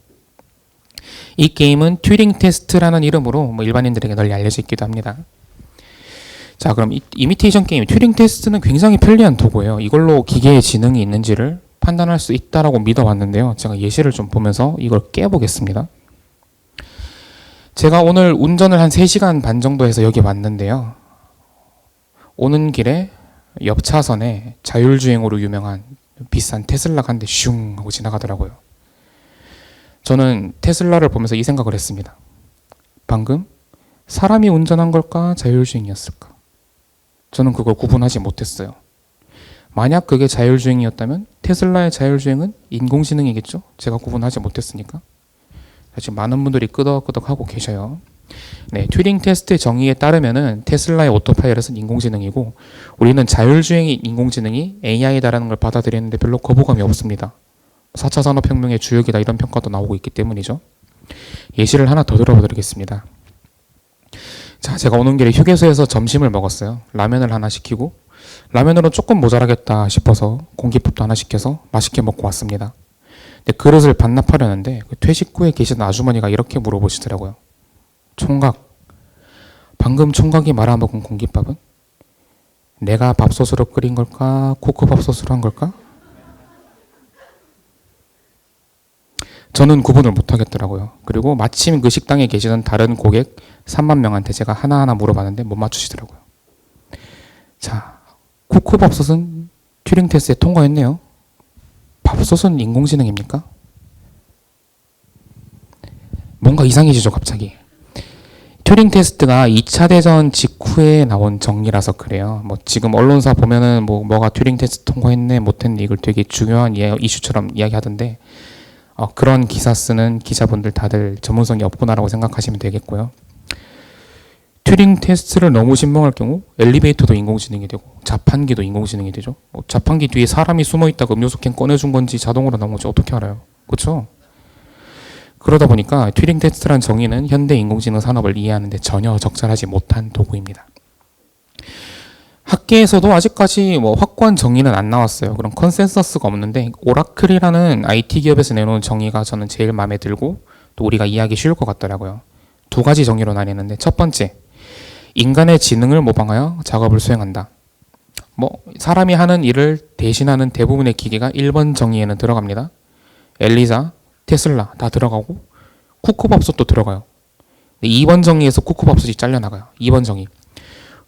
이 게임은 튜링 테스트라는 이름으로 일반인들에게 널리 알려져 있기도 합니다. 자, 그럼 이미테이션 게임 튜링 테스트는 굉장히 편리한 도구예요. 이걸로 기계의 지능이 있는지를 판단할 수 있다라고 믿어왔는데요. 제가 예시를 좀 보면서 이걸 깨보겠습니다. 제가 오늘 운전을 한 3시간 반 정도 해서 여기 왔는데요. 오는 길에 옆 차선에 자율주행으로 유명한 비싼 테슬라가 한 대 슝 하고 지나가더라고요. 저는 테슬라를 보면서 이 생각을 했습니다. 방금 사람이 운전한 걸까? 자율주행이었을까? 저는 그걸 구분하지 못했어요. 만약 그게 자율주행이었다면 테슬라의 자율주행은 인공지능이겠죠? 제가 구분하지 못했으니까. 지금 많은 분들이 끄덕끄덕하고 계셔요. 네, 튜링 테스트의 정의에 따르면은 테슬라의 오토파일럿은 인공지능이고 우리는 자율주행이 인공지능이 AI다라는 걸 받아들였는데 별로 거부감이 없습니다. 4차 산업혁명의 주역이다 이런 평가도 나오고 있기 때문이죠. 예시를 하나 더 들어보겠습니다. 자, 제가 오는 길에 휴게소에서 점심을 먹었어요. 라면을 하나 시키고 라면으로 조금 모자라겠다 싶어서 공깃밥도 하나 시켜서 맛있게 먹고 왔습니다. 근데 그릇을 반납하려는데 그 퇴직 후에 계시던 아주머니가 이렇게 물어보시더라고요. 총각, 방금 총각이 말아먹은 공깃밥은 내가 밥솥으로 끓인 걸까? 코코밥솥으로 한 걸까? 저는 구분을 못하겠더라고요. 그리고 마침 그 식당에 계시던 다른 고객 3만 명한테 제가 하나하나 물어봤는데 못 맞추시더라고요. 자, 코코밥솥은 튜링 테스트에 통과했네요. 밥솥은 인공지능입니까? 뭔가 이상해지죠, 갑자기. 튜링 테스트가 2차 대전 직후에 나온 정의라서 그래요. 지금 언론사 보면은 뭐가 튜링 테스트 통과했네, 못했네, 이걸 되게 중요한 이슈처럼 이야기하던데, 그런 기사 쓰는 기자분들 다들 전문성이 없구나라고 생각하시면 되겠고요. 튜링 테스트를 너무 신봉할 경우 엘리베이터도 인공지능이 되고 자판기도 인공지능이 되죠. 자판기 뒤에 사람이 숨어 있다가 음료수 캔 꺼내준 건지 자동으로 나온 건지 어떻게 알아요? 그렇죠? 그러다 보니까 튜링 테스트란 정의는 현대 인공지능 산업을 이해하는 데 전혀 적절하지 못한 도구입니다. 학계에서도 아직까지 확고한 정의는 안 나왔어요. 그런 컨센서스가 없는데 오라클이라는 IT 기업에서 내놓은 정의가 저는 제일 마음에 들고 또 우리가 이해하기 쉬울 것 같더라고요. 2가지 정의로 나뉘는데 첫 번째, 인간의 지능을 모방하여 작업을 수행한다. 사람이 하는 일을 대신하는 대부분의 기계가 1번 정의에는 들어갑니다. 엘리자, 테슬라 다 들어가고 쿠쿠밥솥도 들어가요. 2번 정의에서 쿠쿠밥솥이 잘려나가요. 2번 정의.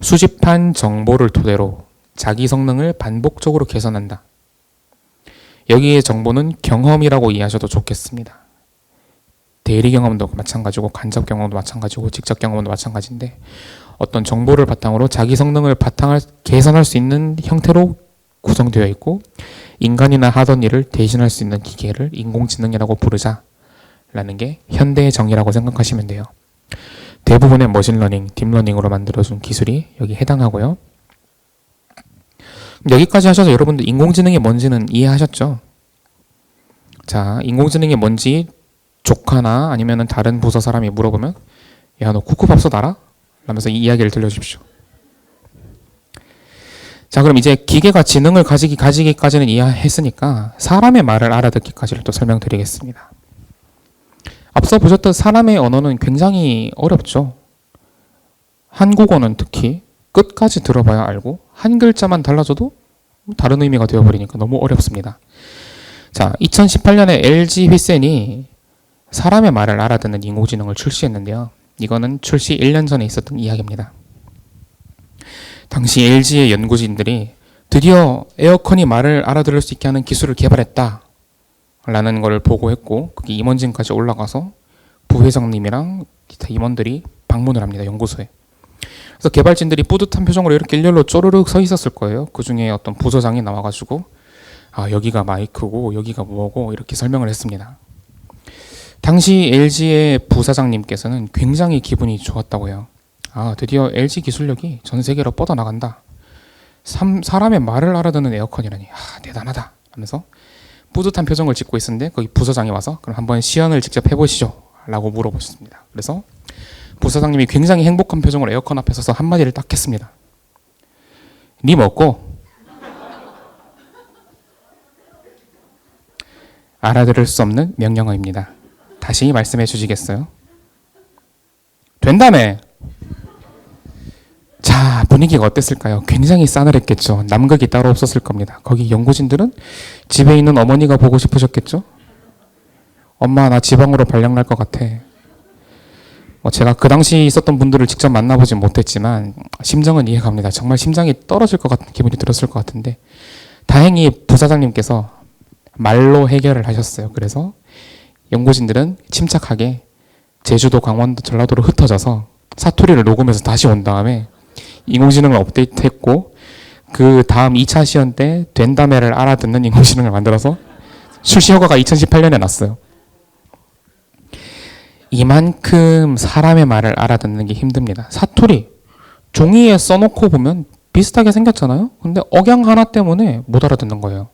수집한 정보를 토대로 자기 성능을 반복적으로 개선한다. 여기에 정보는 경험이라고 이해하셔도 좋겠습니다. 대리 경험도 마찬가지고 간접 경험도 마찬가지고 직접 경험도 마찬가지인데 어떤 정보를 바탕으로 자기 성능을 개선할 수 있는 형태로 구성되어 있고 인간이나 하던 일을 대신할 수 있는 기계를 인공지능이라고 부르자라는 게 현대의 정의라고 생각하시면 돼요. 대부분의 머신러닝, 딥러닝으로 만들어준 기술이 여기 해당하고요. 여기까지 하셔서 여러분들 인공지능이 뭔지는 이해하셨죠? 자, 인공지능이 뭔지 조카나 아니면 다른 부서 사람이 물어보면 야, 너 쿠쿠밥솥 알아? 라면서 이 이야기를 들려주십시오. 자, 그럼 이제 기계가 지능을 가지기까지는 이해했으니까 사람의 말을 알아듣기까지를 또 설명드리겠습니다. 앞서 보셨던 사람의 언어는 굉장히 어렵죠. 한국어는 특히 끝까지 들어봐야 알고 한 글자만 달라져도 다른 의미가 되어버리니까 너무 어렵습니다. 자, 2018년에 LG 휘센이 사람의 말을 알아듣는 인공지능을 출시했는데요. 이거는 출시 1년 전에 있었던 이야기입니다. 당시 LG의 연구진들이 드디어 에어컨이 말을 알아들을 수 있게 하는 기술을 개발했다 라는 걸 보고했고 그게 임원진까지 올라가서 부회장님이랑 기타 임원들이 방문을 합니다. 연구소에. 그래서 개발진들이 뿌듯한 표정으로 이렇게 일렬로 쪼르륵 서 있었을 거예요. 그 중에 어떤 부서장이 나와가지고 여기가 마이크고 여기가 뭐고 이렇게 설명을 했습니다. 당시 LG의 부사장님께서는 굉장히 기분이 좋았다고 해요. 드디어 LG 기술력이 전 세계로 뻗어나간다. 사람의 말을 알아듣는 에어컨이라니 대단하다 하면서 뿌듯한 표정을 짓고 있었는데 거기 부사장이 와서 그럼 한번 시연을 직접 해보시죠 라고 물어보셨습니다. 그래서 부사장님이 굉장히 행복한 표정으로 에어컨 앞에 서서 한마디를 딱 했습니다. 니 먹고 알아들을 수 없는 명령어입니다. 다시 말씀해 주시겠어요? 된다며. 자, 분위기가 어땠을까요? 굉장히 싸늘했겠죠. 남극이 따로 없었을 겁니다. 거기 연구진들은 집에 있는 어머니가 보고 싶으셨겠죠? 엄마, 나 지방으로 발령 날 것 같아. 제가 그 당시 있었던 분들을 직접 만나보진 못했지만 심정은 이해갑니다. 정말 심장이 떨어질 것 같은 기분이 들었을 것 같은데 다행히 부사장님께서 말로 해결을 하셨어요. 그래서 연구진들은 침착하게 제주도, 강원도, 전라도로 흩어져서 사투리를 녹음해서 다시 온 다음에 인공지능을 업데이트했고 그 다음 2차 시연 때 된다매를 알아듣는 인공지능을 만들어서 출시 허가가 2018년에 났어요. 이만큼 사람의 말을 알아듣는 게 힘듭니다. 사투리 종이에 써놓고 보면 비슷하게 생겼잖아요. 근데 억양 하나 때문에 못 알아듣는 거예요.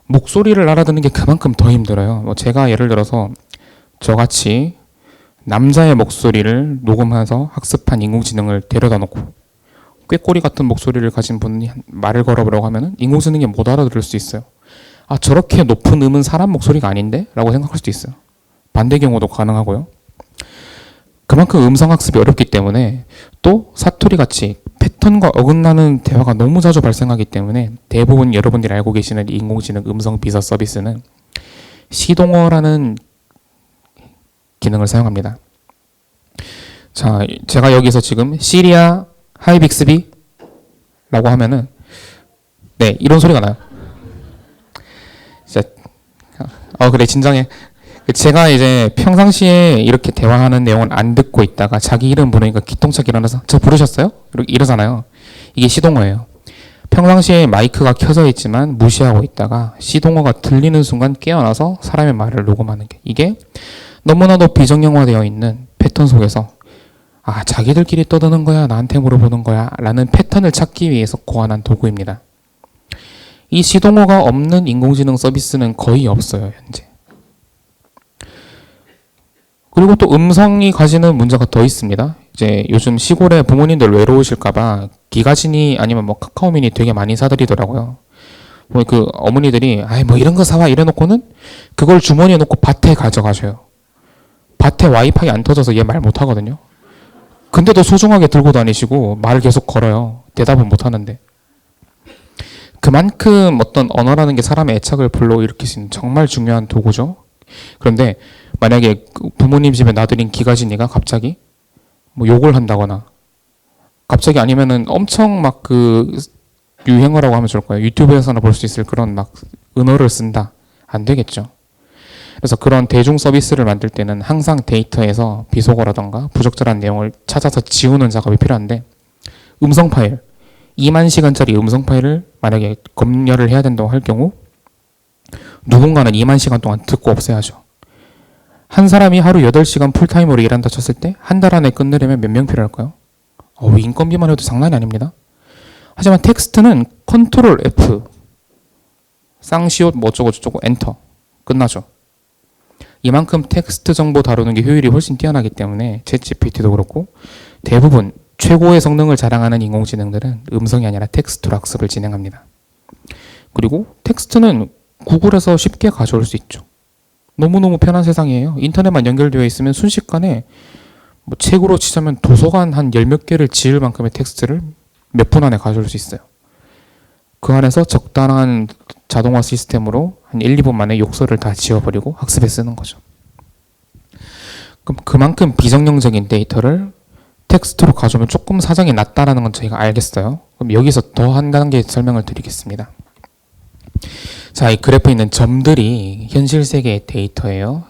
목소리를 알아듣는 게 그만큼 더 힘들어요. 제가 예를 들어서 저같이 남자의 목소리를 녹음해서 학습한 인공지능을 데려다 놓고 꾀꼬리 같은 목소리를 가진 분이 말을 걸어보려고 하면 인공지능이 못 알아들을 수 있어요. 저렇게 높은 음은 사람 목소리가 아닌데? 라고 생각할 수도 있어요. 반대 경우도 가능하고요. 그만큼 음성학습이 어렵기 때문에 또 사투리같이 패턴과 어긋나는 대화가 너무 자주 발생하기 때문에 대부분 여러분들이 알고 계시는 인공지능 음성 비서 서비스는 시동어라는 기능을 사용합니다. 자, 제가 여기서 지금 시리아 하이 빅스비 라고 하면은 네, 이런 소리가 나요. 진짜 그래 진정해. 제가 이제 평상시에 이렇게 대화하는 내용을 안 듣고 있다가 자기 이름 부르니까 기똥차게 일어나서 저 부르셨어요? 이러잖아요. 이게 시동어예요. 평상시에 마이크가 켜져 있지만 무시하고 있다가 시동어가 들리는 순간 깨어나서 사람의 말을 녹음하는 게 이게 너무나도 비정형화되어 있는 패턴 속에서 자기들끼리 떠드는 거야 나한테 물어보는 거야 라는 패턴을 찾기 위해서 고안한 도구입니다. 이 시동어가 없는 인공지능 서비스는 거의 없어요 현재. 그리고 또 음성이 가지는 문제가 더 있습니다. 이제 요즘 시골에 부모님들 외로우실까봐 기가진이 아니면 카카오미니 되게 많이 사드리더라고요. 그 어머니들이 이런 거 사와 이래놓고는 그걸 주머니에 놓고 밭에 가져가셔요. 밭에 와이파이 안 터져서 얘 말 못하거든요. 근데도 소중하게 들고 다니시고 말을 계속 걸어요. 대답은 못하는데. 그만큼 어떤 언어라는 게 사람의 애착을 불러일으킬 수 있는 정말 중요한 도구죠. 그런데 만약에 부모님 집에 놔드린 기가진이가 갑자기 욕을 한다거나 갑자기 아니면은 엄청 유행어라고 하면 좋을까요? 유튜브에서나 볼 수 있을 그런 은어를 쓴다. 안 되겠죠. 그래서 그런 대중 서비스를 만들 때는 항상 데이터에서 비속어라던가 부적절한 내용을 찾아서 지우는 작업이 필요한데 음성 파일, 2만 시간짜리 음성 파일을 만약에 검열을 해야 된다고 할 경우 누군가는 2만 시간 동안 듣고 없애야죠. 한 사람이 하루 8시간 풀타임으로 일한다 쳤을 때 한 달 안에 끝내려면 몇 명 필요할까요? 인건비만 해도 장난이 아닙니다. 하지만 텍스트는 컨트롤 F 쌍시옷 어쩌고 저쩌고 엔터 끝나죠. 이만큼 텍스트 정보 다루는 게 효율이 훨씬 뛰어나기 때문에 챗GPT도 그렇고 대부분 최고의 성능을 자랑하는 인공지능들은 음성이 아니라 텍스트로 학습을 진행합니다. 그리고 텍스트는 구글에서 쉽게 가져올 수 있죠. 너무너무 편한 세상이에요. 인터넷만 연결되어 있으면 순식간에 책으로 치자면 도서관 한 10몇 개를 지을 만큼의 텍스트를 몇 분 안에 가져올 수 있어요. 그 안에서 적당한 자동화 시스템으로 한 1, 2분 만에 욕설을 다 지워버리고 학습에 쓰는 거죠. 그럼 그만큼 비정형적인 데이터를 텍스트로 가져오면 조금 사정이 낮다라는 건 저희가 알겠어요. 그럼 여기서 더 한 단계 설명을 드리겠습니다. 자, 이 그래프에 있는 점들이 현실 세계의 데이터예요.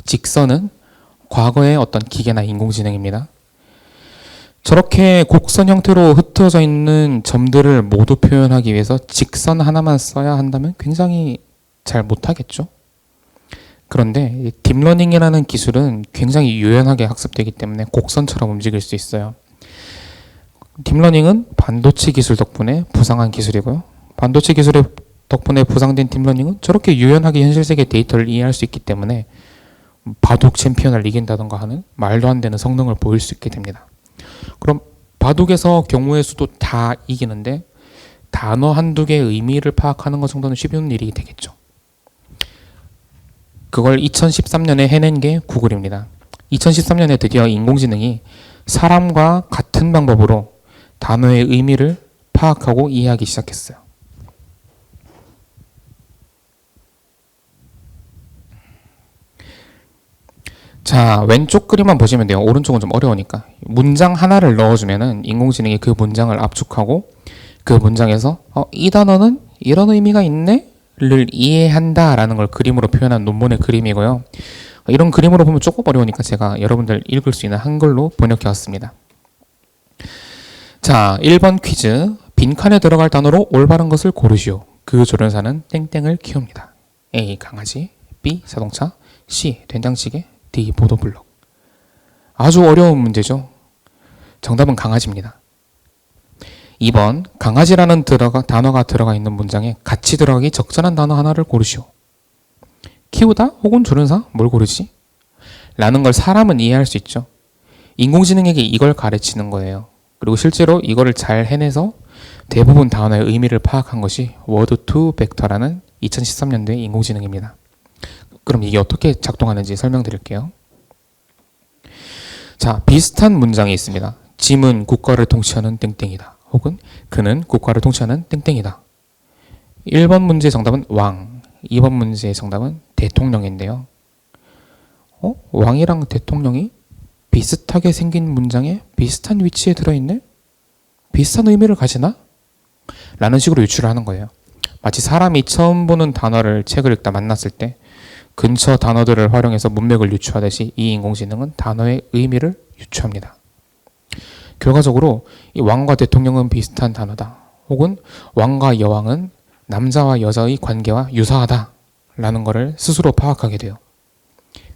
직선은 과거의 어떤 기계나 인공지능입니다. 저렇게 곡선 형태로 흩어져 있는 점들을 모두 표현하기 위해서 직선 하나만 써야 한다면 굉장히 잘 못하겠죠. 그런데 이 딥러닝이라는 기술은 굉장히 유연하게 학습되기 때문에 곡선처럼 움직일 수 있어요. 딥러닝은 반도체 기술 덕분에 부상한 기술이고요. 반도체 기술의 덕분에 부상된 딥러닝은 저렇게 유연하게 현실 세계 데이터를 이해할 수 있기 때문에 바둑 챔피언을 이긴다던가 하는 말도 안 되는 성능을 보일 수 있게 됩니다. 그럼 바둑에서 경우의 수도 다 이기는데 단어 한두 개의 의미를 파악하는 것 정도는 쉬운 일이 되겠죠. 그걸 2013년에 해낸 게 구글입니다. 2013년에 드디어 인공지능이 사람과 같은 방법으로 단어의 의미를 파악하고 이해하기 시작했어요. 자, 왼쪽 그림만 보시면 돼요. 오른쪽은 좀 어려우니까. 문장 하나를 넣어주면은 인공지능이 그 문장을 압축하고 그 문장에서 이 단어는 이런 의미가 있네? 를 이해한다라는 걸 그림으로 표현한 논문의 그림이고요. 이런 그림으로 보면 조금 어려우니까 제가 여러분들 읽을 수 있는 한글로 번역해 왔습니다. 자, 1번 퀴즈. 빈칸에 들어갈 단어로 올바른 것을 고르시오. 그 조련사는 땡땡을 키웁니다. A. 강아지, B. 자동차, C. 된장찌개, D. 보도블록. 아주 어려운 문제죠. 정답은 강아지입니다. 2번 강아지라는 단어가 들어가 있는 문장에 같이 들어가기 적절한 단어 하나를 고르시오. 키우다 혹은 조련사 뭘 고르지? 라는 걸 사람은 이해할 수 있죠. 인공지능에게 이걸 가르치는 거예요. 그리고 실제로 이거를 잘 해내서 대부분 단어의 의미를 파악한 것이 워드2벡터라는 2013년도의 인공지능입니다. 그럼 이게 어떻게 작동하는지 설명드릴게요. 자, 비슷한 문장이 있습니다. 짐은 국가를 통치하는 땡땡이다. 혹은 그는 국가를 통치하는 땡땡이다. 1번 문제의 정답은 왕, 2번 문제의 정답은 대통령인데요. 왕이랑 대통령이 비슷하게 생긴 문장에 비슷한 위치에 들어있네? 비슷한 의미를 가지나? 라는 식으로 유추를 하는 거예요. 마치 사람이 처음 보는 단어를 책을 읽다 만났을 때 근처 단어들을 활용해서 문맥을 유추하듯이 이 인공지능은 단어의 의미를 유추합니다. 결과적으로 이 왕과 대통령은 비슷한 단어다. 혹은 왕과 여왕은 남자와 여자의 관계와 유사하다. 라는 것을 스스로 파악하게 돼요.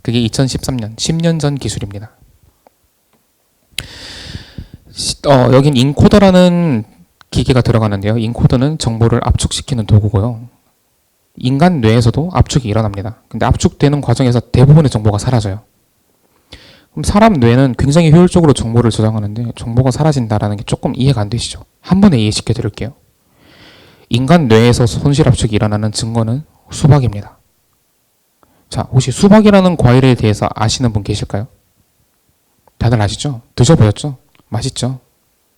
그게 2013년, 10년 전 기술입니다. 여긴 인코더라는 기계가 들어가는데요. 인코더는 정보를 압축시키는 도구고요. 인간 뇌에서도 압축이 일어납니다. 근데 압축되는 과정에서 대부분의 정보가 사라져요. 그럼 사람 뇌는 굉장히 효율적으로 정보를 저장하는데 정보가 사라진다는 게 조금 이해가 안 되시죠? 한 번에 이해시켜 드릴게요. 인간 뇌에서 손실 압축이 일어나는 증거는 수박입니다. 자, 혹시 수박이라는 과일에 대해서 아시는 분 계실까요? 다들 아시죠? 드셔보셨죠? 맛있죠?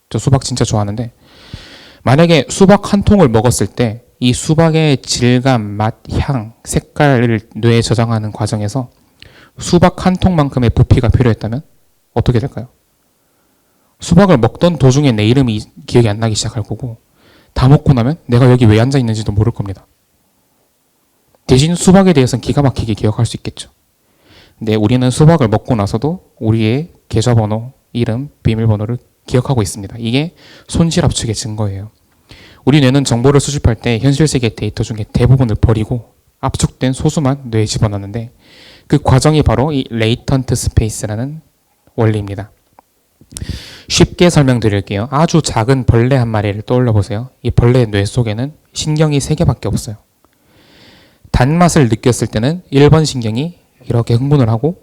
저 수박 진짜 좋아하는데 만약에 수박 한 통을 먹었을 때 이 수박의 질감, 맛, 향, 색깔을 뇌에 저장하는 과정에서 수박 한 통만큼의 부피가 필요했다면 어떻게 될까요? 수박을 먹던 도중에 내 이름이 기억이 안 나기 시작할 거고 다 먹고 나면 내가 여기 왜 앉아 있는지도 모를 겁니다. 대신 수박에 대해서는 기가 막히게 기억할 수 있겠죠. 근데 우리는 수박을 먹고 나서도 우리의 계좌번호, 이름, 비밀번호를 기억하고 있습니다. 이게 손실 압축의 증거예요. 우리 뇌는 정보를 수집할 때 현실 세계 데이터 중에 대부분을 버리고 압축된 소수만 뇌에 집어넣는데 그 과정이 바로 이 레이턴트 스페이스라는 원리입니다. 쉽게 설명드릴게요. 아주 작은 벌레 한 마리를 떠올려 보세요. 이 벌레의 뇌 속에는 신경이 3개밖에 없어요. 단맛을 느꼈을 때는 1번 신경이 이렇게 흥분을 하고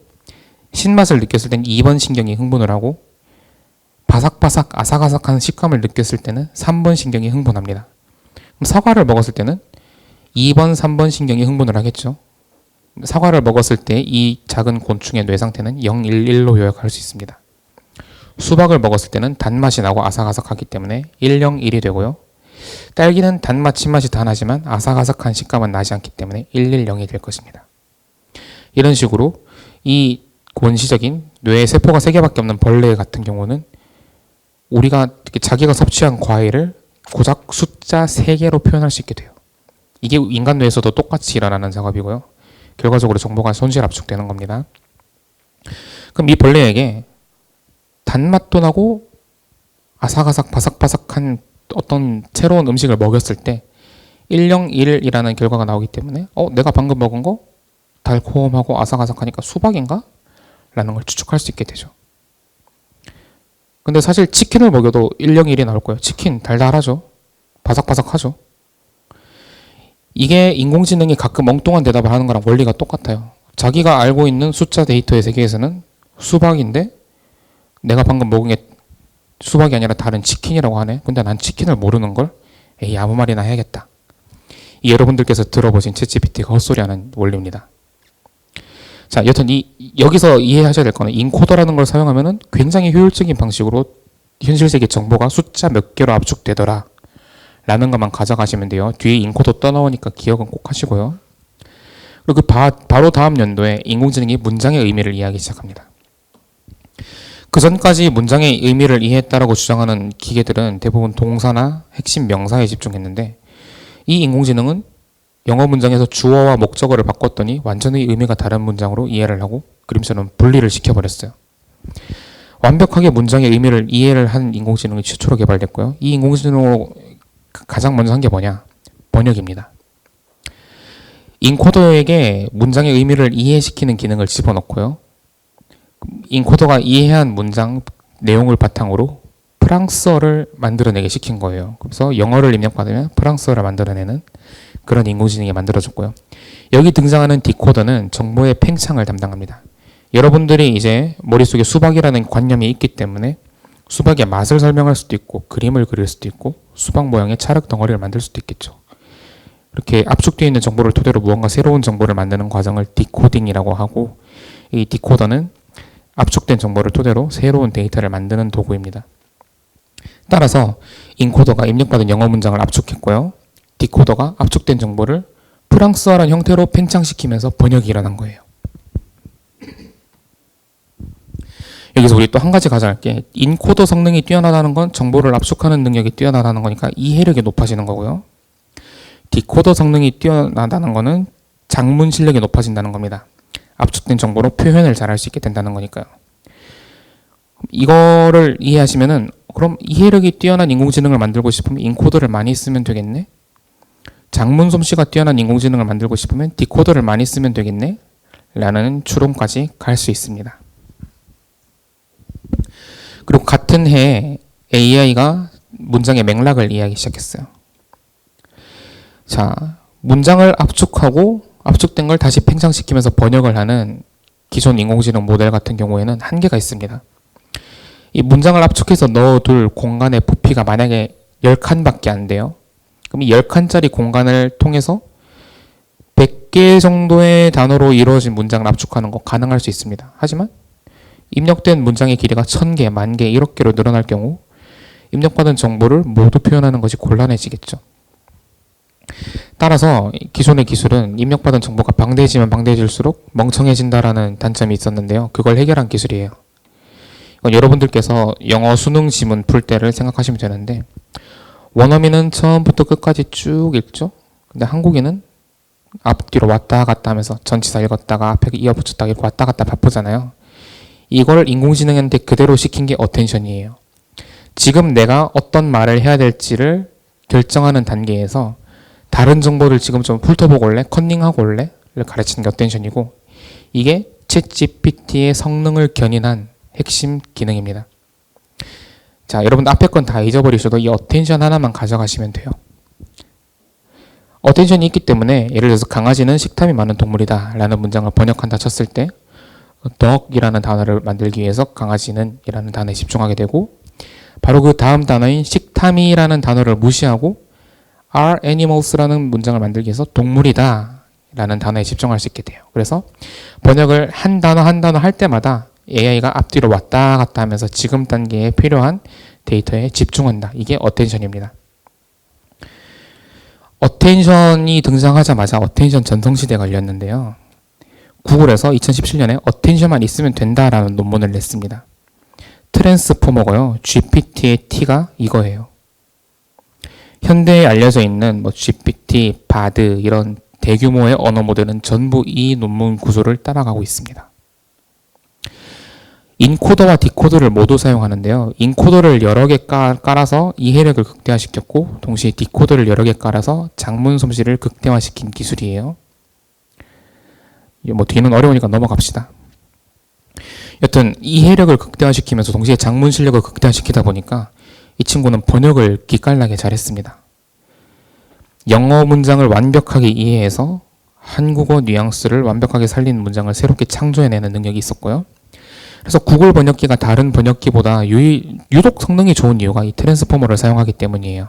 신맛을 느꼈을 때는 2번 신경이 흥분을 하고 바삭바삭 아삭아삭한 식감을 느꼈을 때는 3번 신경이 흥분합니다. 그럼 사과를 먹었을 때는 2번, 3번 신경이 흥분을 하겠죠. 사과를 먹었을 때 이 작은 곤충의 뇌 상태는 011로 요약할 수 있습니다. 수박을 먹었을 때는 단맛이 나고 아삭아삭하기 때문에 101이 되고요. 딸기는 단맛, 신맛이 다 나지만 아삭아삭한 식감은 나지 않기 때문에 110이 될 것입니다. 이런 식으로 이 원시적인 뇌에 세포가 3개밖에 없는 벌레 같은 경우는 우리가 자기가 섭취한 과일을 고작 숫자 3개로 표현할 수 있게 돼요. 이게 인간 뇌에서도 똑같이 일어나는 작업이고요. 결과적으로 정보가 손실 압축되는 겁니다. 그럼 이 벌레에게 단맛도 나고 아삭아삭 바삭바삭한 어떤 새로운 음식을 먹였을 때 101이라는 결과가 나오기 때문에 내가 방금 먹은 거 달콤하고 아삭아삭하니까 수박인가? 라는 걸 추측할 수 있게 되죠. 근데 사실 치킨을 먹여도 101이 나올 거예요. 치킨 달달하죠. 바삭바삭하죠. 이게 인공지능이 가끔 엉뚱한 대답을 하는 거랑 원리가 똑같아요. 자기가 알고 있는 숫자 데이터의 세계에서는 수박인데 내가 방금 먹은 게 수박이 아니라 다른 치킨이라고 하네. 근데 난 치킨을 모르는 걸 에이 아무 말이나 해야겠다. 이 여러분들께서 들어보신 챗GPT가 헛소리하는 원리입니다. 자, 여튼 여기서 이해하셔야 될 거는 인코더라는 걸 사용하면은 굉장히 효율적인 방식으로 현실 세계 정보가 숫자 몇 개로 압축되더라 라는 것만 가져가시면 돼요. 뒤에 인코더 떠나오니까 기억은 꼭 하시고요. 그리고 바로 다음 연도에 인공지능이 문장의 의미를 이해하기 시작합니다. 그 전까지 문장의 의미를 이해했다라고 주장하는 기계들은 대부분 동사나 핵심 명사에 집중했는데 이 인공지능은 영어 문장에서 주어와 목적어를 바꿨더니 완전히 의미가 다른 문장으로 이해를 하고 그림처럼 분리를 시켜버렸어요. 완벽하게 문장의 의미를 이해를 한 인공지능이 최초로 개발됐고요. 이 인공지능으로 가장 먼저 한 게 뭐냐? 번역입니다. 인코더에게 문장의 의미를 이해시키는 기능을 집어넣고요. 인코더가 이해한 문장 내용을 바탕으로 프랑스어를 만들어내게 시킨 거예요. 그래서 영어를 입력받으면 프랑스어를 만들어내는 그런 인공지능이 만들어졌고요. 여기 등장하는 디코더는 정보의 팽창을 담당합니다. 여러분들이 이제 머릿속에 수박이라는 관념이 있기 때문에 수박의 맛을 설명할 수도 있고 그림을 그릴 수도 있고 수박 모양의 찰흙 덩어리를 만들 수도 있겠죠. 이렇게 압축되어 있는 정보를 토대로 무언가 새로운 정보를 만드는 과정을 디코딩이라고 하고 이 디코더는 압축된 정보를 토대로 새로운 데이터를 만드는 도구입니다. 따라서 인코더가 입력받은 영어 문장을 압축했고요. 디코더가 압축된 정보를 프랑스어란 형태로 팽창시키면서 번역이 일어난 거예요. 여기서 우리 또 한 가지 가져갈 게 인코더 성능이 뛰어나다는 건 정보를 압축하는 능력이 뛰어나다는 거니까 이해력이 높아지는 거고요. 디코더 성능이 뛰어나다는 거는 작문 실력이 높아진다는 겁니다. 압축된 정보로 표현을 잘할 수 있게 된다는 거니까요. 이거를 이해하시면은 그럼 이해력이 뛰어난 인공지능을 만들고 싶으면 인코더를 많이 쓰면 되겠네? 작문 솜씨가 뛰어난 인공지능을 만들고 싶으면 디코더를 많이 쓰면 되겠네? 라는 추론까지 갈 수 있습니다. 그리고 같은 해에 AI가 문장의 맥락을 이해하기 시작했어요. 자, 문장을 압축하고 압축된 걸 다시 팽창시키면서 번역을 하는 기존 인공지능 모델 같은 경우에는 한계가 있습니다. 이 문장을 압축해서 넣어둘 공간의 부피가 만약에 10칸밖에 안 돼요. 그럼 이 10칸짜리 공간을 통해서 100개 정도의 단어로 이루어진 문장을 압축하는 거 가능할 수 있습니다. 하지만 입력된 문장의 길이가 1000개, 10,000개, 1억 개로 늘어날 경우 입력받은 정보를 모두 표현하는 것이 곤란해지겠죠. 따라서 기존의 기술은 입력받은 정보가 방대해지면 방대해질수록 멍청해진다라는 단점이 있었는데요. 그걸 해결한 기술이에요. 이건 여러분들께서 영어 수능 지문 풀 때를 생각하시면 되는데 원어민은 처음부터 끝까지 쭉 읽죠. 근데 한국인은 앞뒤로 왔다 갔다 하면서 전치사 읽었다가 앞에 이어붙였다가 이렇게 왔다 갔다 바쁘잖아요. 이걸 인공지능한테 그대로 시킨 게 어텐션이에요. 지금 내가 어떤 말을 해야 될지를 결정하는 단계에서 다른 정보를 지금 좀 훑어보고 올래? 컨닝하고 올래? 를 가르치는 게 어텐션이고 이게 챗GPT의 성능을 견인한 핵심 기능입니다. 자, 여러분 앞에 건 다 잊어버리셔도 이 어텐션 하나만 가져가시면 돼요. 어텐션이 있기 때문에 예를 들어서 강아지는 식탐이 많은 동물이다 라는 문장을 번역한다 쳤을 때 dog이라는 단어를 만들기 위해서 강아지는 이라는 단어에 집중하게 되고 바로 그 다음 단어인 식탐이라는 단어를 무시하고 are animals라는 문장을 만들기 위해서 동물이다 라는 단어에 집중할 수 있게 돼요. 그래서 번역을 한 단어 한 단어 할 때마다 AI가 앞뒤로 왔다 갔다 하면서 지금 단계에 필요한 데이터에 집중한다. 이게 어텐션입니다. 어텐션이 등장하자마자 어텐션 전성시대가 열렸는데요. 구글에서 2017년에 어텐션만 있으면 된다라는 논문을 냈습니다. 트랜스포머고요. GPT의 T가 이거예요. 현대에 알려져 있는 GPT, 바드 이런 대규모의 언어 모델은 전부 이 논문 구조를 따라가고 있습니다. 인코더와 디코더를 모두 사용하는데요. 인코더를 여러 개 깔아서 이해력을 극대화시켰고 동시에 디코더를 여러 개 깔아서 장문 솜씨를 극대화시킨 기술이에요. 뭐 뒤는 어려우니까 넘어갑시다. 여튼 이해력을 극대화시키면서 동시에 장문 실력을 극대화시키다 보니까 이 친구는 번역을 기깔나게 잘했습니다. 영어 문장을 완벽하게 이해해서 한국어 뉘앙스를 완벽하게 살리는 문장을 새롭게 창조해내는 능력이 있었고요. 그래서 구글 번역기가 다른 번역기보다 유독 성능이 좋은 이유가 이 트랜스포머를 사용하기 때문이에요.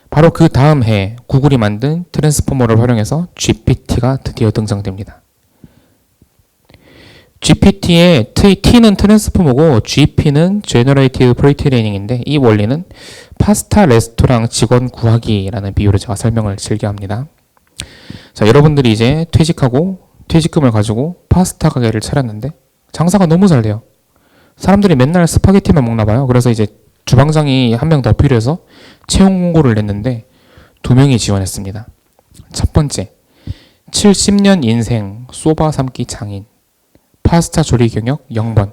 바로 그 다음 해 구글이 만든 트랜스포머를 활용해서 GPT가 드디어 등장됩니다. GPT의 T는 트랜스포머고 GP는 Generative Pre-training인데 이 원리는 파스타 레스토랑 직원 구하기라는 비유로 제가 설명을 즐겨합니다. 자, 여러분들이 이제 퇴직금을 가지고 파스타 가게를 차렸는데 장사가 너무 잘 돼요. 사람들이 맨날 스파게티만 먹나 봐요. 그래서 이제 주방장이 한 명 더 필요해서 채용 공고를 냈는데 2명이 지원했습니다. 첫 번째, 70년 인생 소바 삶기 장인, 파스타 조리 경력 0번.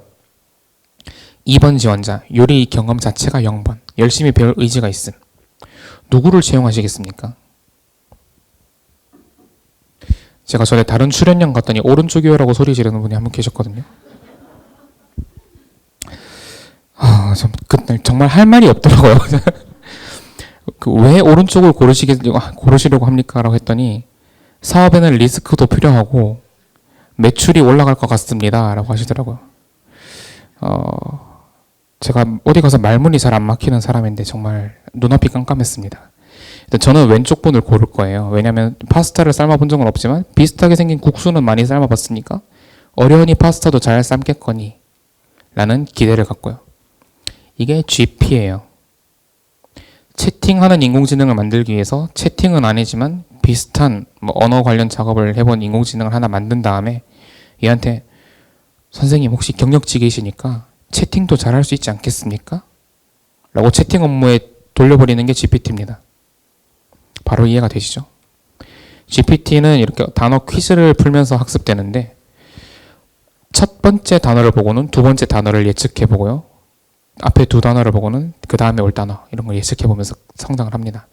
2번 지원자, 요리 경험 자체가 0번, 열심히 배울 의지가 있음. 누구를 채용하시겠습니까? 제가 전에 다른 출연량 갔더니 오른쪽이요라고 소리 지르는 분이 한 분 계셨거든요. 정말 할 말이 없더라고요. 왜 오른쪽을 고르시려고 합니까? 라고 했더니 사업에는 리스크도 필요하고 매출이 올라갈 것 같습니다. 라고 하시더라고요. 제가 어디 가서 말문이 잘 안 막히는 사람인데 정말 눈앞이 깜깜했습니다. 저는 왼쪽 분을 고를 거예요. 왜냐하면 파스타를 삶아본 적은 없지만 비슷하게 생긴 국수는 많이 삶아봤으니까 어련히 파스타도 잘 삶겠거니 라는 기대를 갖고요. 이게 GP예요. 채팅하는 인공지능을 만들기 위해서 채팅은 아니지만 비슷한 언어 관련 작업을 해본 인공지능을 하나 만든 다음에 얘한테 선생님 혹시 경력직이시니까 채팅도 잘할 수 있지 않겠습니까? 라고 채팅 업무에 돌려버리는 게 GPT입니다. 바로 이해가 되시죠? GPT는 이렇게 단어 퀴즈를 풀면서 학습되는데 첫 번째 단어를 보고는 두 번째 단어를 예측해 보고요. 앞에 두 단어를 보고는 그 다음에 올 단어 이런 걸 예측해 보면서 성장을 합니다.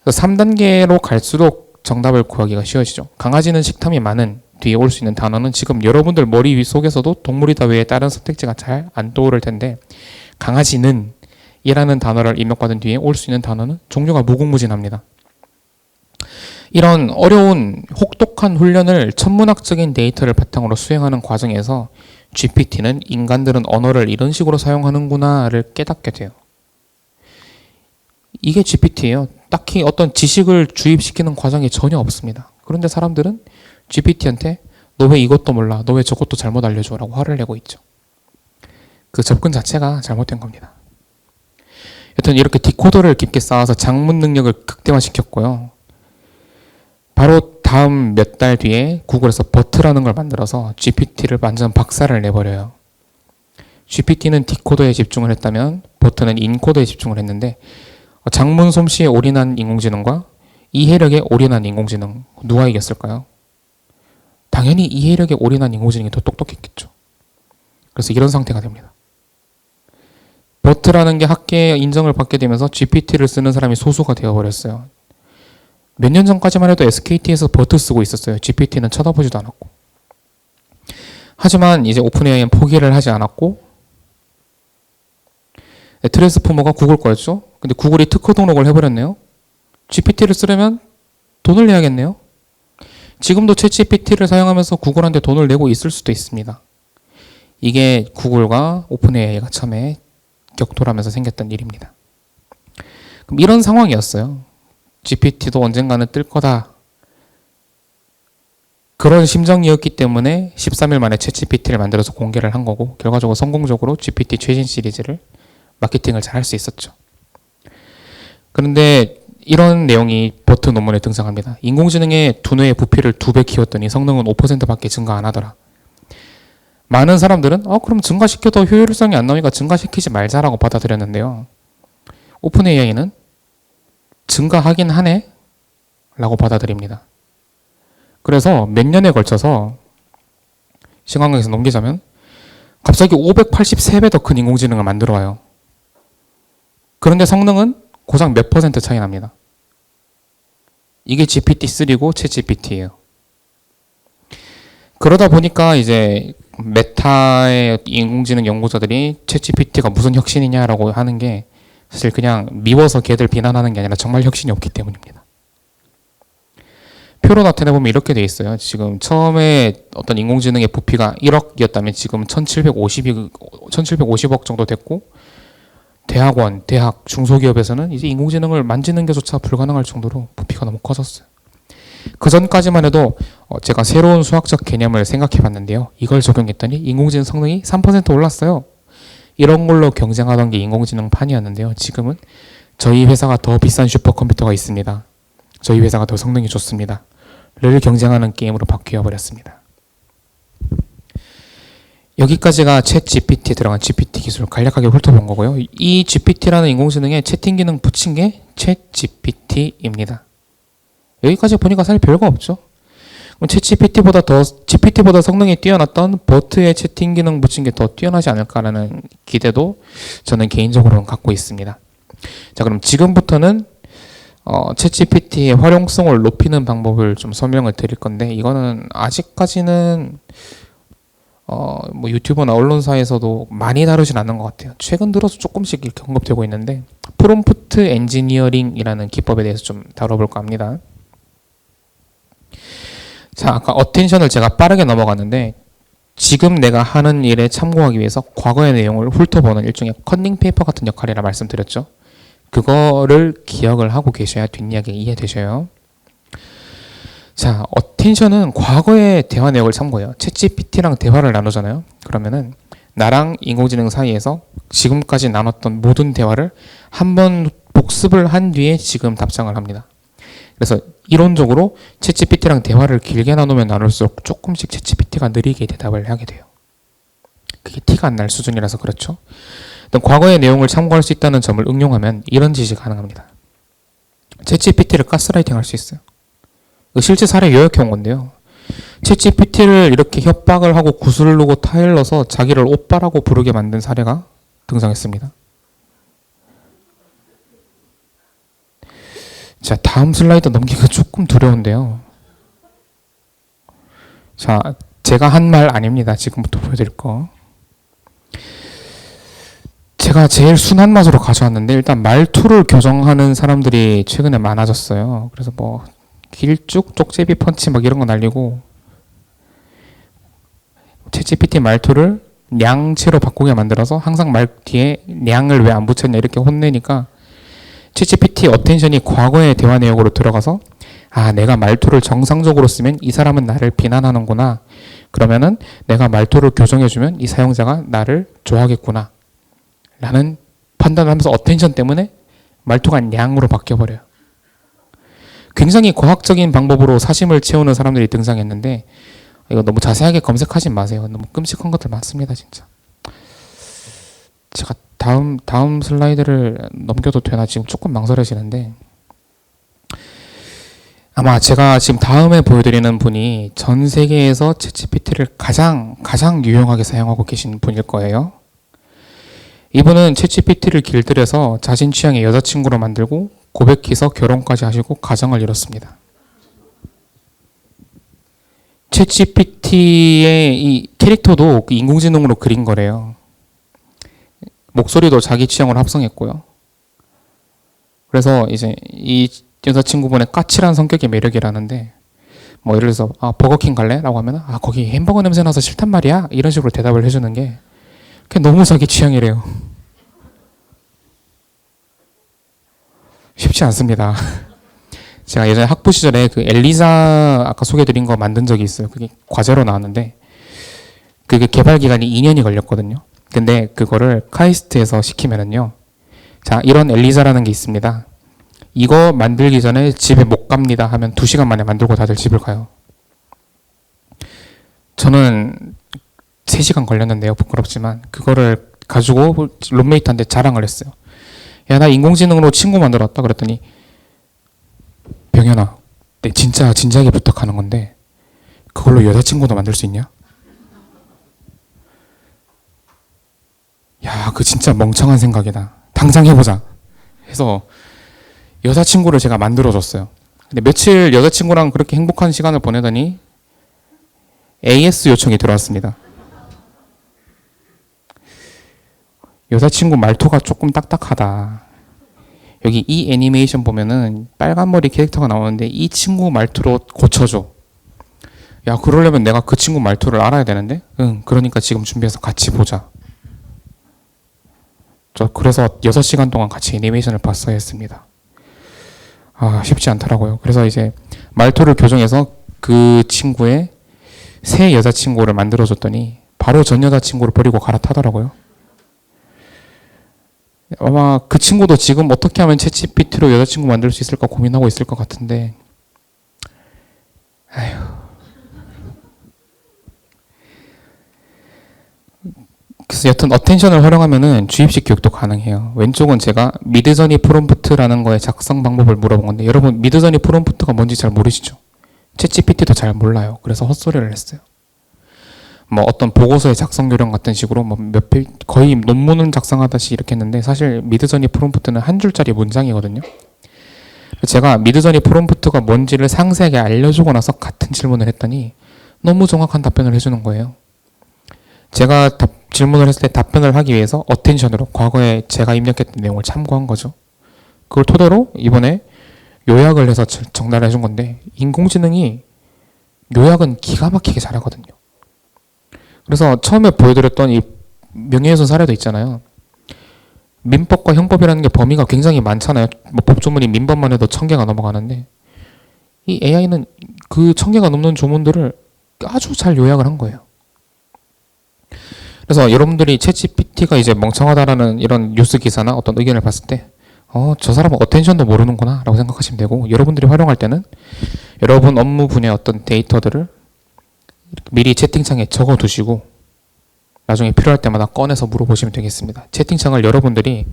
그래서 3단계로 갈수록 정답을 구하기가 쉬워지죠. 강아지는 식탐이 많은 뒤에 올 수 있는 단어는 지금 여러분들 머리 속에서도 동물이다 외에 다른 선택지가 잘 안 떠오를 텐데 강아지는 이라는 단어를 입력받은 뒤에 올 수 있는 단어는 종류가 무궁무진합니다. 이런 어려운 혹독한 훈련을 천문학적인 데이터를 바탕으로 수행하는 과정에서 GPT는 인간들은 언어를 이런 식으로 사용하는구나를 깨닫게 돼요. 이게 GPT예요. 딱히 어떤 지식을 주입시키는 과정이 전혀 없습니다. 그런데 사람들은 GPT한테 너 왜 이것도 몰라? 너 왜 저것도 잘못 알려줘? 라고 화를 내고 있죠. 그 접근 자체가 잘못된 겁니다. 여튼 이렇게 디코더를 깊게 쌓아서 장문 능력을 극대화시켰고요. 바로 다음 몇 달 뒤에 구글에서 버트라는 걸 만들어서 GPT를 완전 박살을 내버려요. GPT는 디코더에 집중을 했다면 버트는 인코더에 집중을 했는데 장문 솜씨에 올인한 인공지능과 이해력에 올인한 인공지능 누가 이겼을까요? 당연히 이해력에 올인한 인공지능이 더 똑똑했겠죠. 그래서 이런 상태가 됩니다. 버트라는 게 학계에 인정을 받게 되면서 GPT를 쓰는 사람이 소수가 되어버렸어요. 몇 년 전까지만 해도 SKT에서 버트 쓰고 있었어요. GPT는 쳐다보지도 않았고. 하지만 이제 오픈AI는 포기를 하지 않았고 트랜스포머가 구글 거였죠. 근데 구글이 특허 등록을 해버렸네요. GPT를 쓰려면 돈을 내야겠네요. 지금도 챗GPT를 사용하면서 구글한테 돈을 내고 있을 수도 있습니다. 이게 구글과 오픈AI가 처음에 격돌하면서 생겼던 일입니다. 그럼 이런 상황이었어요. GPT도 언젠가는 뜰 거다. 그런 심정이었기 때문에 13일 만에 챗GPT를 만들어서 공개를 한 거고 결과적으로 성공적으로 GPT 최신 시리즈를 마케팅을 잘 할 수 있었죠. 그런데 이런 내용이 버트 논문에 등장합니다. 인공지능의 두뇌의 부피를 2배 키웠더니 성능은 5%밖에 증가 안 하더라. 많은 사람들은 그럼 증가시켜도 효율성이 안 나오니까 증가시키지 말자라고 받아들였는데요. 오픈AI는 증가하긴 하네? 라고 받아들입니다. 그래서 몇 년에 걸쳐서 시간관계에서 넘기자면 갑자기 583배 더 큰 인공지능을 만들어 와요. 그런데 성능은 고작 몇 퍼센트 차이 납니다. 이게 GPT-3고 챗 GPT예요. 그러다 보니까 이제 메타의 인공지능 연구자들이 챗 GPT가 무슨 혁신이냐라고 하는 게 사실 그냥 미워서 걔들 비난하는 게 아니라 정말 혁신이 없기 때문입니다. 표로 나타내보면 이렇게 돼 있어요. 지금 처음에 어떤 인공지능의 부피가 1억이었다면 지금 1750억 정도 됐고, 대학원, 대학, 중소기업에서는 이제 인공지능을 만지는 게조차 불가능할 정도로 부피가 너무 커졌어요. 그 전까지만 해도 제가 새로운 수학적 개념을 생각해 봤는데요. 이걸 적용했더니 인공지능 성능이 3% 올랐어요. 이런 걸로 경쟁하던 게 인공지능 판이었는데요. 지금은 저희 회사가 더 비싼 슈퍼컴퓨터가 있습니다. 저희 회사가 더 성능이 좋습니다. 를 경쟁하는 게임으로 바뀌어 버렸습니다. 여기까지가 챗 GPT에 들어간 GPT 기술을 간략하게 훑어본 거고요. 이 GPT라는 인공지능에 채팅 기능 붙인 게 챗 GPT입니다. 여기까지 보니까 사실 별거 없죠. 그럼 챗 GPT보다 성능이 뛰어났던 버트의 채팅 기능 붙인 게 더 뛰어나지 않을까라는 기대도 저는 개인적으로는 갖고 있습니다. 자, 그럼 지금부터는 챗 GPT의 활용성을 높이는 방법을 좀 설명을 드릴 건데, 이거는 아직까지는 뭐 유튜브나 언론사에서도 많이 다루진 않는 것 같아요. 최근 들어서 조금씩 이렇게 언급되고 있는데, 프롬프트 엔지니어링이라는 기법에 대해서 좀 다뤄볼까 합니다. 자, 아까 어텐션을 제가 빠르게 넘어갔는데, 지금 내가 하는 일에 참고하기 위해서 과거의 내용을 훑어보는 일종의 컨닝 페이퍼 같은 역할이라 말씀드렸죠. 그거를 기억을 하고 계셔야 뒷이야기 이해되셔요. 자, 어텐션은 과거의 대화 내역을 참고해요. 챗GPT랑 대화를 나누잖아요. 그러면은 나랑 인공지능 사이에서 지금까지 나눴던 모든 대화를 한번 복습을 한 뒤에 지금 답장을 합니다. 그래서 이론적으로 챗GPT랑 대화를 길게 나누면 나눌수록 조금씩 챗GPT가 느리게 대답을 하게 돼요. 그게 티가 안 날 수준이라서 그렇죠. 과거의 내용을 참고할 수 있다는 점을 응용하면 이런 지식이 가능합니다. 챗GPT를 가스라이팅 할 수 있어요. 실제 사례 요약해 온 건데요. 챗GPT를 이렇게 협박을 하고 구슬르고 타일러서 자기를 오빠라고 부르게 만든 사례가 등장했습니다. 자, 다음 슬라이드 넘기기가 조금 두려운데요. 자, 제가 한 말 아닙니다. 지금부터 보여드릴 거. 제가 제일 순한 맛으로 가져왔는데, 일단 말투를 교정하는 사람들이 최근에 많아졌어요. 그래서 뭐 길쭉 쪽제비 펀치 막 이런 거 날리고, 챗GPT 말투를 냥체로 바꾸게 만들어서 항상 말 뒤에 냥을 왜 안 붙였냐 이렇게 혼내니까 챗GPT 어텐션이 과거의 대화 내역으로 들어가서, 아, 내가 말투를 정상적으로 쓰면 이 사람은 나를 비난하는구나. 그러면은 내가 말투를 교정해주면 이 사용자가 나를 좋아하겠구나. 라는 판단을 하면서 어텐션 때문에 말투가 냥으로 바뀌어버려요. 굉장히 과학적인 방법으로 사심을 채우는 사람들이 등장했는데, 이거 너무 자세하게 검색하지 마세요. 너무 끔찍한 것들 많습니다, 진짜. 제가 다음 슬라이드를 넘겨도 되나 지금 조금 망설여지는데, 아마 제가 지금 다음에 보여드리는 분이 전 세계에서 챗GPT를 가장 유용하게 사용하고 계신 분일 거예요. 이분은 챗GPT를 길들여서 자신 취향의 여자친구로 만들고 고백해서 결혼까지 하시고 가정을 이뤘습니다. 챗GPT의 이 캐릭터도 인공지능으로 그린 거래요. 목소리도 자기 취향으로 합성했고요. 그래서 이제 이 여자친구분의 까칠한 성격이 매력이라는데, 뭐 예를 들어서 버거킹 갈래? 라고 하면 거기 햄버거 냄새 나서 싫단 말이야? 이런 식으로 대답을 해주는 게 너무 자기 취향이래요. 쉽지 않습니다. 제가 예전에 학부 시절에 그 엘리자 아까 소개해드린 거 만든 적이 있어요. 그게 과제로 나왔는데 그게 개발 기간이 2년이 걸렸거든요. 근데 그거를 카이스트에서 시키면은요, 자, 이런 엘리자라는 게 있습니다. 이거 만들기 전에 집에 못 갑니다 하면 2시간 만에 만들고 다들 집을 가요. 저는 3시간 걸렸는데요. 부끄럽지만 그거를 가지고 룸메이트한테 자랑을 했어요. 야, 나 인공지능으로 친구 만들었다. 그랬더니, 병현아, 내 진짜 진지하게 부탁하는 건데 그걸로 여자친구도 만들 수 있냐? 그 진짜 멍청한 생각이다. 당장 해보자. 해서 여자친구를 제가 만들어줬어요. 근데 며칠 여자친구랑 그렇게 행복한 시간을 보내더니 AS 요청이 들어왔습니다. 여자친구 말투가 조금 딱딱하다. 여기 이 애니메이션 보면은 빨간 머리 캐릭터가 나오는데 이 친구 말투로 고쳐줘. 야, 그러려면 내가 그 친구 말투를 알아야 되는데? 응, 그러니까 지금 준비해서 같이 보자. 저 그래서 6시간 동안 같이 애니메이션을 봤어야 했습니다. 아, 쉽지 않더라고요. 그래서 이제 말투를 교정해서 그 친구의 새 여자친구를 만들어줬더니 바로 전 여자친구를 버리고 갈아타더라고요. 아마 그 친구도 지금 어떻게 하면 챗GPT로 여자친구 만들 수 있을까 고민하고 있을 것 같은데, 아휴. 그래서 여튼 어텐션을 활용하면은 주입식 교육도 가능해요. 왼쪽은 제가 미드저니 프롬프트라는 거의 작성 방법을 물어본 건데, 여러분 미드저니 프롬프트가 뭔지 잘 모르시죠? 챗GPT도 잘 몰라요. 그래서 헛소리를 했어요. 뭐 어떤 보고서의 작성 요령 같은 식으로 뭐 몇 페이지, 거의 논문을 작성하듯이 이렇게 했는데, 사실 미드저니 프롬프트는 한 줄짜리 문장이거든요. 제가 미드저니 프롬프트가 뭔지를 상세하게 알려주고 나서 같은 질문을 했더니 너무 정확한 답변을 해주는 거예요. 제가 질문을 했을 때 답변을 하기 위해서 어텐션으로 과거에 제가 입력했던 내용을 참고한 거죠. 그걸 토대로 이번에 요약을 해서 전달해 준 건데, 인공지능이 요약은 기가 막히게 잘하거든요. 그래서 처음에 보여드렸던 이 명예훼손 사례도 있잖아요. 민법과 형법이라는 게 범위가 굉장히 많잖아요. 뭐 법조문이 민법만 해도 1000개가 넘어가는데, 이 AI는 그 1000개가 넘는 조문들을 아주 잘 요약을 한 거예요. 그래서 여러분들이 챗GPT가 이제 멍청하다라는 이런 뉴스 기사나 어떤 의견을 봤을 때, 저 사람은 어텐션도 모르는구나 라고 생각하시면 되고, 여러분들이 활용할 때는 여러분 업무 분야의 어떤 데이터들을 미리 채팅창에 적어 두시고 나중에 필요할 때마다 꺼내서 물어보시면 되겠습니다. 채팅창을 여러분들이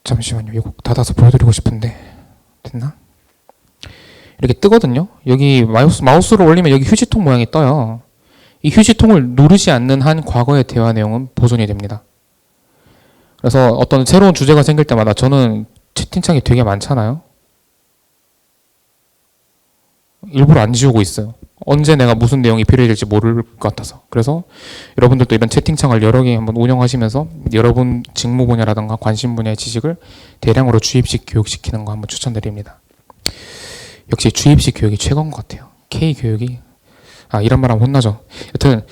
잠시만요. 이거 닫아서 보여드리고 싶은데 됐나? 이렇게 뜨거든요. 여기 마우스를 올리면 여기 휴지통 모양이 떠요. 이 휴지통을 누르지 않는 한 과거의 대화 내용은 보존이 됩니다. 그래서 어떤 새로운 주제가 생길 때마다, 저는 채팅창이 되게 많잖아요. 일부러 안 지우고 있어요. 언제 내가 무슨 내용이 필요해질지 모를 것 같아서. 그래서 여러분들도 이런 채팅창을 여러 개 한번 운영하시면서 여러분 직무 분야라든가 관심 분야의 지식을 대량으로 주입식 교육시키는 거 한번 추천드립니다. 역시 주입식 교육이 최고인 것 같아요. K교육이. 이런 말 하면 혼나죠. 여튼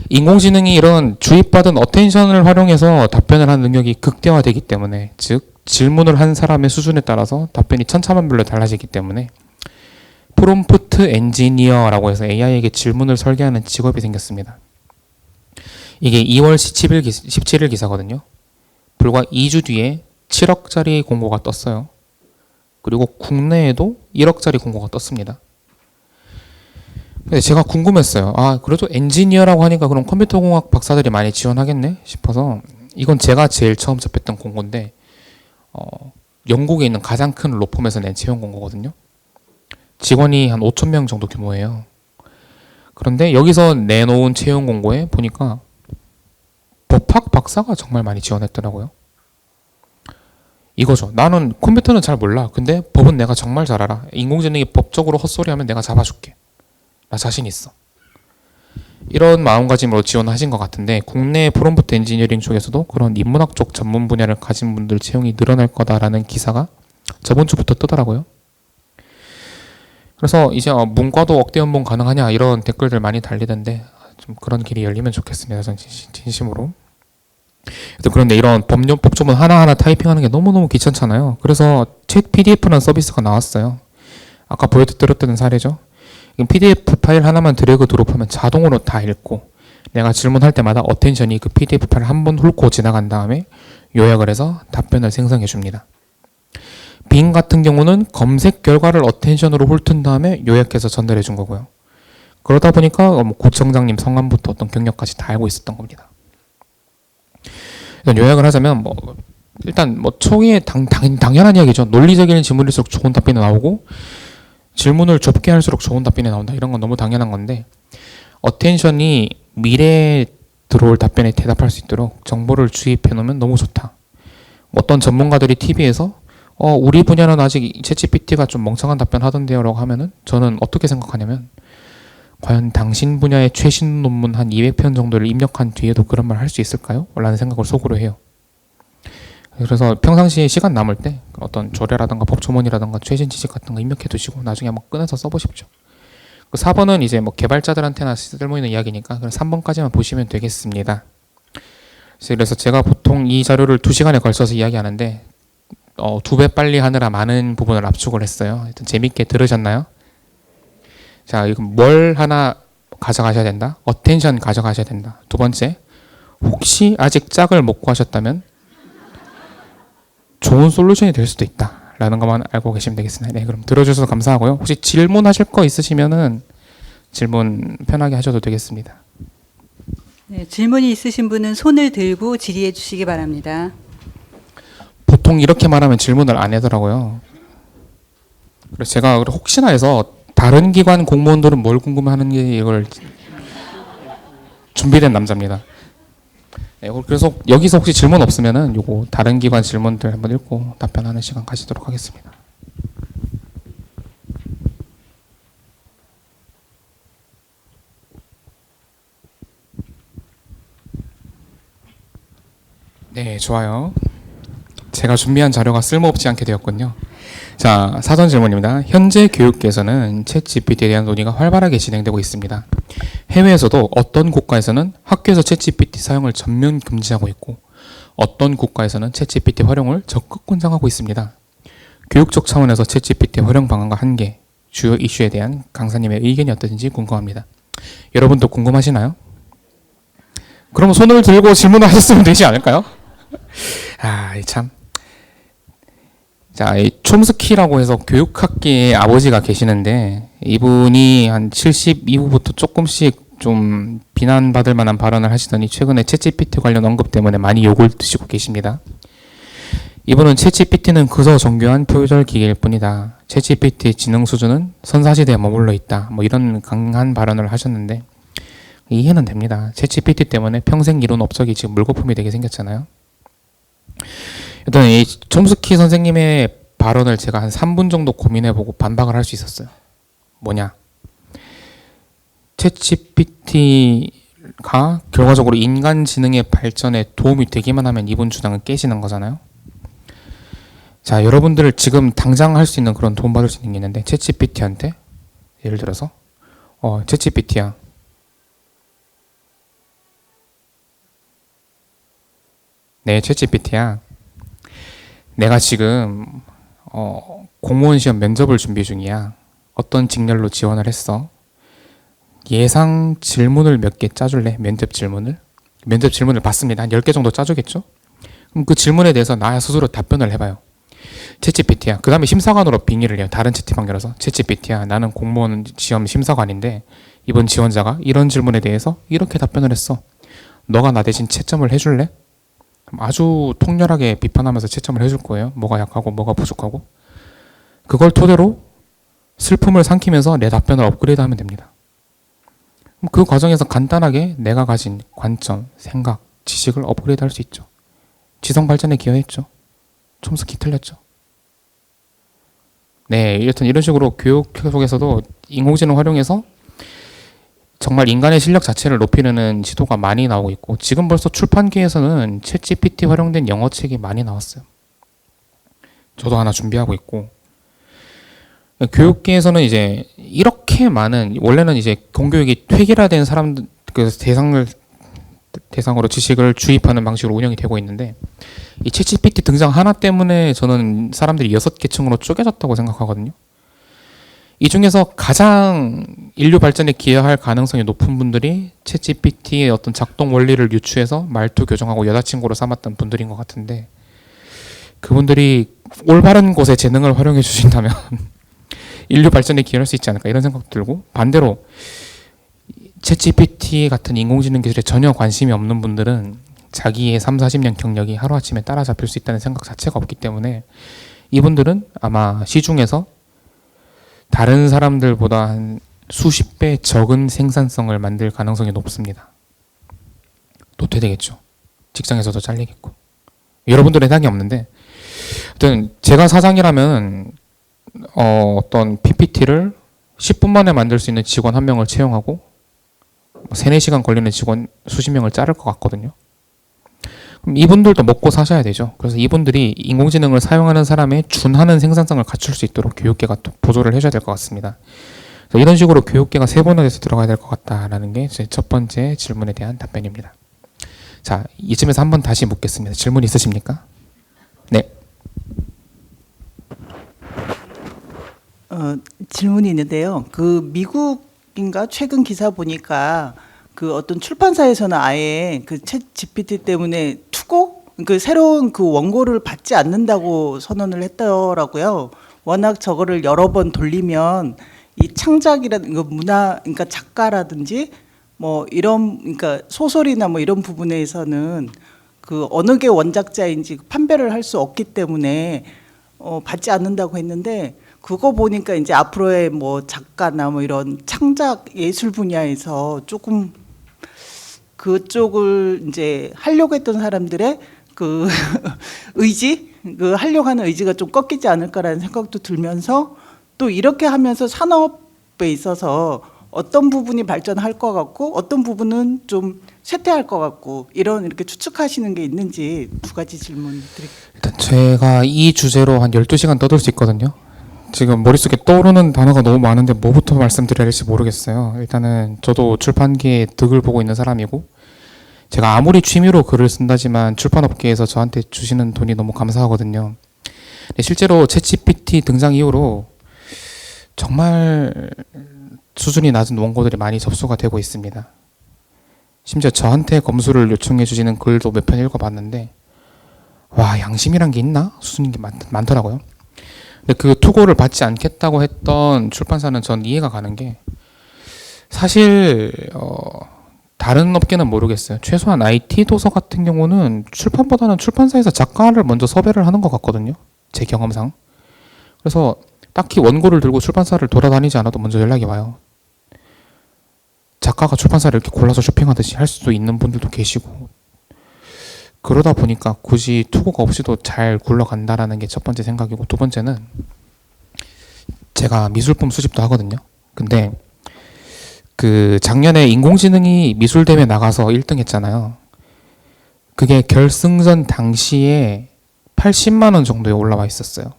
인공지능이 이런 주입받은 어텐션을 활용해서 답변을 하는 능력이 극대화되기 때문에, 즉 질문을 한 사람의 수준에 따라서 답변이 천차만별로 달라지기 때문에 프롬프트 엔지니어라고 해서 AI에게 질문을 설계하는 직업이 생겼습니다. 이게 2월 17일 기사거든요. 불과 2주 뒤에 7억짜리 공고가 떴어요. 그리고 국내에도 1억짜리 공고가 떴습니다. 근데 제가 궁금했어요. 그래도 엔지니어라고 하니까 그럼 컴퓨터공학 박사들이 많이 지원하겠네 싶어서, 이건 제가 제일 처음 접했던 공고인데, 영국에 있는 가장 큰 로펌에서 낸 채용 공고거든요. 직원이 한 5,000명 정도 규모예요. 그런데 여기서 내놓은 채용 공고에 보니까 법학 박사가 정말 많이 지원했더라고요. 이거죠. 나는 컴퓨터는 잘 몰라. 근데 법은 내가 정말 잘 알아. 인공지능이 법적으로 헛소리하면 내가 잡아줄게. 나 자신 있어. 이런 마음가짐으로 지원하신 것 같은데, 국내 프롬프트 엔지니어링 쪽에서도 그런 인문학 쪽 전문 분야를 가진 분들 채용이 늘어날 거다라는 기사가 저번 주부터 뜨더라고요. 그래서 이제 문과도 억대 연봉 가능하냐 이런 댓글들 많이 달리던데, 좀 그런 길이 열리면 좋겠습니다. 전 진심으로. 그런데 이런 법조문 하나하나 타이핑하는 게 너무너무 귀찮잖아요. 그래서 챗 PDF라는 서비스가 나왔어요. 아까 보여드렸던 사례죠. PDF 파일 하나만 드래그 드롭하면 자동으로 다 읽고, 내가 질문할 때마다 어텐션이 그 PDF 파일을 한번 훑고 지나간 다음에 요약을 해서 답변을 생성해 줍니다. 빙 같은 경우는 검색 결과를 어텐션으로 훑은 다음에 요약해서 전달해 준 거고요. 그러다 보니까 구청장님 성함부터 어떤 경력까지 다 알고 있었던 겁니다. 요약을 하자면 일단 초기에 당연한 이야기죠. 논리적인 질문일수록 좋은 답변이 나오고, 질문을 좁게 할수록 좋은 답변이 나온다. 이런 건 너무 당연한 건데, 어텐션이 미래의 들어올 답변에 대답할 수 있도록 정보를 주입해 놓으면 너무 좋다. 어떤 전문가들이 TV에서 우리 분야는 아직 챗GPT가 좀 멍청한 답변 하던데요 라고 하면은 저는 어떻게 생각하냐면 과연 당신 분야의 최신 논문 한 200편 정도를 입력한 뒤에도 그런 말 할 수 있을까요? 라는 생각을 속으로 해요. 그래서 평상시에 시간 남을 때 어떤 조례라든가 법조문이라든가 최신 지식 같은 거 입력해 두시고 나중에 한번 꺼내서 써보십시오. 4번은 이제 뭐 개발자들한테나 쓸모있는 이야기니까 3번까지만 보시면 되겠습니다. 그래서 제가 보통 이 자료를 2시간에 걸쳐서 이야기하는데 2배 빨리 하느라 많은 부분을 압축을 했어요. 하여튼 재밌게 들으셨나요? 자, 이건 뭘 하나 가져가셔야 된다? 어텐션 가져가셔야 된다. 두 번째, 혹시 아직 짝을 못 구하셨다면 좋은 솔루션이 될 수도 있다 라는 것만 알고 계시면 되겠습니다. 네, 그럼 들어주셔서 감사하고요. 혹시 질문하실 거 있으시면은 질문 편하게 하셔도 되겠습니다.
네, 질문이 있으신 분은 손을 들고 질의해 주시기 바랍니다.
보통 이렇게 말하면 질문을 안 하더라고요. 그래서 제가 혹시나 해서 다른 기관 공무원들은 뭘 궁금해하는지 이걸 준비된 남자입니다. 네, 그래서 여기서 혹시 질문 없으면은 요거 다른 기관 질문들 한번 읽고 답변하는 시간 가지도록 하겠습니다. 네, 좋아요. 제가 준비한 자료가 쓸모없지 않게 되었군요. 자, 사전 질문입니다. 현재 교육계에서는 챗GPT에 대한 논의가 활발하게 진행되고 있습니다. 해외에서도 어떤 국가에서는 학교에서 챗GPT 사용을 전면 금지하고 있고 어떤 국가에서는 챗GPT 활용을 적극 권장하고 있습니다. 교육적 차원에서 챗GPT 활용 방안과 한계, 주요 이슈에 대한 강사님의 의견이 어떠신지 궁금합니다. 여러분도 궁금하시나요? 그럼 손을 들고 질문을 하셨으면 되지 않을까요? 참. 자, 이 촘스키라고 해서 교육학계의 아버지가 계시는데 이분이 한 70 이후부터 조금씩 좀 비난받을 만한 발언을 하시더니 최근에 챗GPT 관련 언급 때문에 많이 욕을 드시고 계십니다. 이분은 챗GPT는 그저 정교한 표절 기계일 뿐이다. 챗GPT의 지능 수준은 선사시대에 머물러 있다. 뭐 이런 강한 발언을 하셨는데 이해는 됩니다. 챗GPT 때문에 평생 이룬 업적이 지금 물거품이 되게 생겼잖아요. 일단 이 촘스키 선생님의 발언을 제가 한 3분 정도 고민해보고 반박을 할 수 있었어요. 뭐냐? 챗GPT가 결과적으로 인간 지능의 발전에 도움이 되기만 하면 이분 주장은 깨지는 거잖아요. 자, 여러분들 지금 당장 할 수 있는 그런 도움받을 수 있는 게 있는데 챗GPT한테 예를 들어서 챗GPT야. 네, 챗GPT야. 내가 지금 공무원 시험 면접을 준비 중이야. 어떤 직렬로 지원을 했어. 예상 질문을 몇 개 짜줄래? 면접 질문을 받습니다. 한 10개 정도 짜주겠죠? 그럼 그 질문에 대해서 나 스스로 답변을 해봐요. 챗GPT야. 그 다음에 심사관으로 빙의를 해요. 다른 채팅방에서 챗GPT야. 나는 공무원 시험 심사관인데 이번 지원자가 이런 질문에 대해서 이렇게 답변을 했어. 너가 나 대신 채점을 해줄래? 아주 통렬하게 비판하면서 채점을 해줄 거예요. 뭐가 약하고 뭐가 부족하고. 그걸 토대로 슬픔을 삼키면서 내 답변을 업그레이드하면 됩니다. 그 과정에서 간단하게 내가 가진 관점, 생각, 지식을 업그레이드할 수 있죠. 지성 발전에 기여했죠. 촘스키 틀렸죠. 네, 여튼 이런 식으로 교육 속에서도 인공지능 활용해서 정말 인간의 실력 자체를 높이려는 시도가 많이 나오고 있고 지금 벌써 출판계에서는 챗GPT 활용된 영어책이 많이 나왔어요. 저도 하나 준비하고 있고 교육계에서는 이제 이렇게 많은 원래는 이제 공교육이 획일화된 사람들 그 대상으로 지식을 주입하는 방식으로 운영이 되고 있는데 이 챗GPT 등장 하나 때문에 저는 사람들이 6계층으로 쪼개졌다고 생각하거든요. 이 중에서 가장 인류 발전에 기여할 가능성이 높은 분들이 챗GPT의 어떤 작동 원리를 유추해서 말투 교정하고 여자친구로 삼았던 분들인 것 같은데 그분들이 올바른 곳에 재능을 활용해 주신다면 인류 발전에 기여할 수 있지 않을까 이런 생각도 들고 반대로 챗GPT 같은 인공지능 기술에 전혀 관심이 없는 분들은 자기의 3, 40년 경력이 하루아침에 따라잡힐 수 있다는 생각 자체가 없기 때문에 이분들은 아마 시중에서 다른 사람들보다 한 수십 배 적은 생산성을 만들 가능성이 높습니다. 도태되겠죠. 직장에서도 잘리겠고. 여러분들은 해당이 없는데, 하여튼 제가 사장이라면 어떤 PPT를 10분 만에 만들 수 있는 직원 한 명을 채용하고 3, 4시간 걸리는 직원 수십 명을 자를 것 같거든요. 그럼 이분들도 먹고 사셔야 되죠. 그래서 이분들이 인공지능을 사용하는 사람의 준하는 생산성을 갖출 수 있도록 교육계가 또 보조를 해줘야 될 것 같습니다. 그래서 이런 식으로 교육계가 세분화돼서 들어가야 될 것 같다라는 게 제 첫 번째 질문에 대한 답변입니다. 자, 이쯤에서 한번 다시 묻겠습니다. 질문 있으십니까? 네.
질문이 있는데요. 그 미국인가 최근 기사 보니까 그 어떤 출판사에서는 아예 그 챗 GPT 때문에 투고 그 새로운 그 원고를 받지 않는다고 선언을 했더라고요. 워낙 저거를 여러 번 돌리면 이 창작이라든 그 문화 그러니까 작가라든지 뭐 이런 그러니까 소설이나 뭐 이런 부분에서는 그 어느 게 원작자인지 판별을 할 수 없기 때문에 받지 않는다고 했는데 그거 보니까 이제 앞으로의 뭐 작가나 뭐 이런 창작 예술 분야에서 조금 그쪽을 이제 하려고 했던 사람들의 그 의지, 그 하려고 하는 의지가 좀 꺾이지 않을까라는 생각도 들면서 또 이렇게 하면서 산업에 있어서 어떤 부분이 발전할 것 같고 어떤 부분은 좀 쇠퇴할 것 같고 이렇게 추측하시는 게 있는지 두 가지 질문 드릴게요.
일단 제가 이 주제로 한 12시간 떠들 수 있거든요. 지금 머릿속에 떠오르는 단어가 너무 많은데 뭐부터 말씀드려야 할지 모르겠어요. 일단은 저도 출판계에 득을 보고 있는 사람이고 제가 아무리 취미로 글을 쓴다지만 출판업계에서 저한테 주시는 돈이 너무 감사하거든요. 근데 실제로 챗GPT 등장 이후로 정말 수준이 낮은 원고들이 많이 접수가 되고 있습니다. 심지어 저한테 검수를 요청해 주시는 글도 몇 편 읽어봤는데 와, 양심이란 게 있나? 수준이 많더라고요. 근데 그 투고를 받지 않겠다고 했던 출판사는 전 이해가 가는 게 사실 다른 업계는 모르겠어요. 최소한 IT 도서 같은 경우는 출판보다는 출판사에서 작가를 먼저 섭외를 하는 것 같거든요. 제 경험상. 그래서 딱히 원고를 들고 출판사를 돌아다니지 않아도 먼저 연락이 와요. 작가가 출판사를 이렇게 골라서 쇼핑하듯이 할 수도 있는 분들도 계시고 그러다 보니까 굳이 투고가 없이도 잘 굴러간다라는 게 첫 번째 생각이고 두 번째는 제가 미술품 수집도 하거든요. 근데 그 작년에 인공지능이 미술대회 나가서 1등 했잖아요. 그게 결승전 당시에 80만 원 정도에 올라와 있었어요.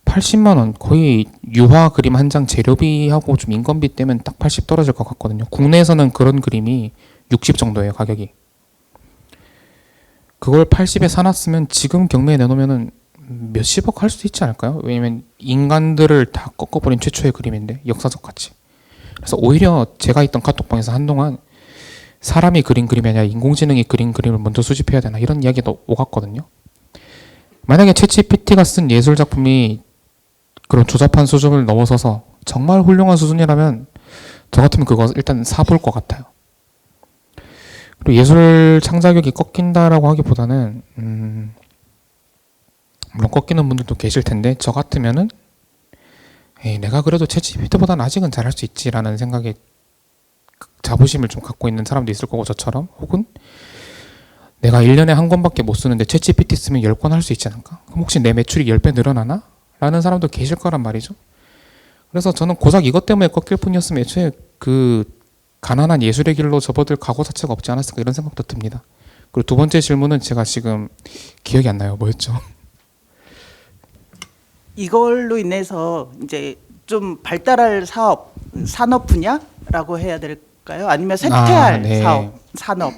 80만 원 거의 유화 그림 한 장 재료비하고 좀 인건비 때문에 딱 80 떨어질 것 같거든요. 국내에서는 그런 그림이 60 정도예요, 가격이. 그걸 80에 사놨으면 지금 경매에 내놓으면은 몇십억 할 수도 있지 않을까요? 왜냐면 인간들을 다 꺾어버린 최초의 그림인데 역사적 가치. 그래서 오히려 제가 있던 카톡방에서 한동안 사람이 그린 그림이 아니라 인공지능이 그린 그림을 먼저 수집해야 되나 이런 이야기도 오갔거든요. 만약에 챗GPT가 쓴 예술 작품이 그런 조잡한 수준을 넘어서서 정말 훌륭한 수준이라면 저 같으면 그거 일단 사볼 것 같아요. 그리고 예술 창작력이 꺾인다라고 하기보다는 물론 꺾이는 분들도 계실 텐데 저 같으면은 내가 그래도 챗GPT보다는 아직은 잘할 수 있지라는 생각에 자부심을 좀 갖고 있는 사람도 있을 거고 저처럼 혹은 내가 1년에 한 권밖에 못 쓰는데 챗GPT 쓰면 10권 할 수 있지 않을까? 그럼 혹시 내 매출이 10배 늘어나나? 라는 사람도 계실 거란 말이죠. 그래서 저는 고작 이것 때문에 꺾일 뿐이었으면 애초에 그 가난한 예술의 길로 접어들 각오 자체가 없지 않았을까 이런 생각도 듭니다. 그리고 두 번째 질문은 제가 지금 기억이 안 나요. 뭐였죠?
이걸로 인해서 이제 좀 발달할 산업 분야라고 해야 될까요? 아니면 쇠퇴할
네.
산업.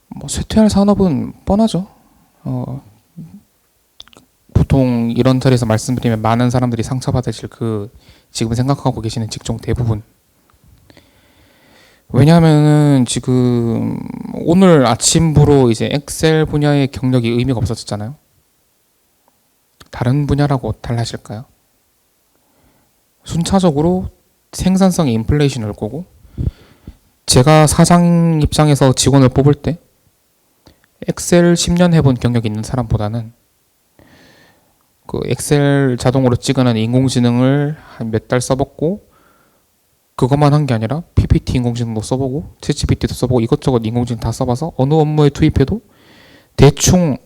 뭐 쇠퇴할 산업은 뻔하죠. 보통 이런 자리에서 말씀드리면 많은 사람들이 상처받으실 그 지금 생각하고 계시는 직종 대부분. 왜냐하면은 지금 오늘 아침부로 이제 엑셀 분야의 경력이 의미가 없어졌잖아요. 다른 분야라고 달라질까요? 순차적으로 생산성의 인플레이션이 올 거고 제가 사장 입장에서 직원을 뽑을 때 엑셀 10년 해본 경력이 있는 사람보다는 그 엑셀 자동으로 찍어낸 인공지능을 한 몇 달 써봤고 그것만 한 게 아니라 PPT 인공지능도 써보고 챗GPT도 써보고 이것저것 인공지능 다 써봐서 어느 업무에 투입해도 대충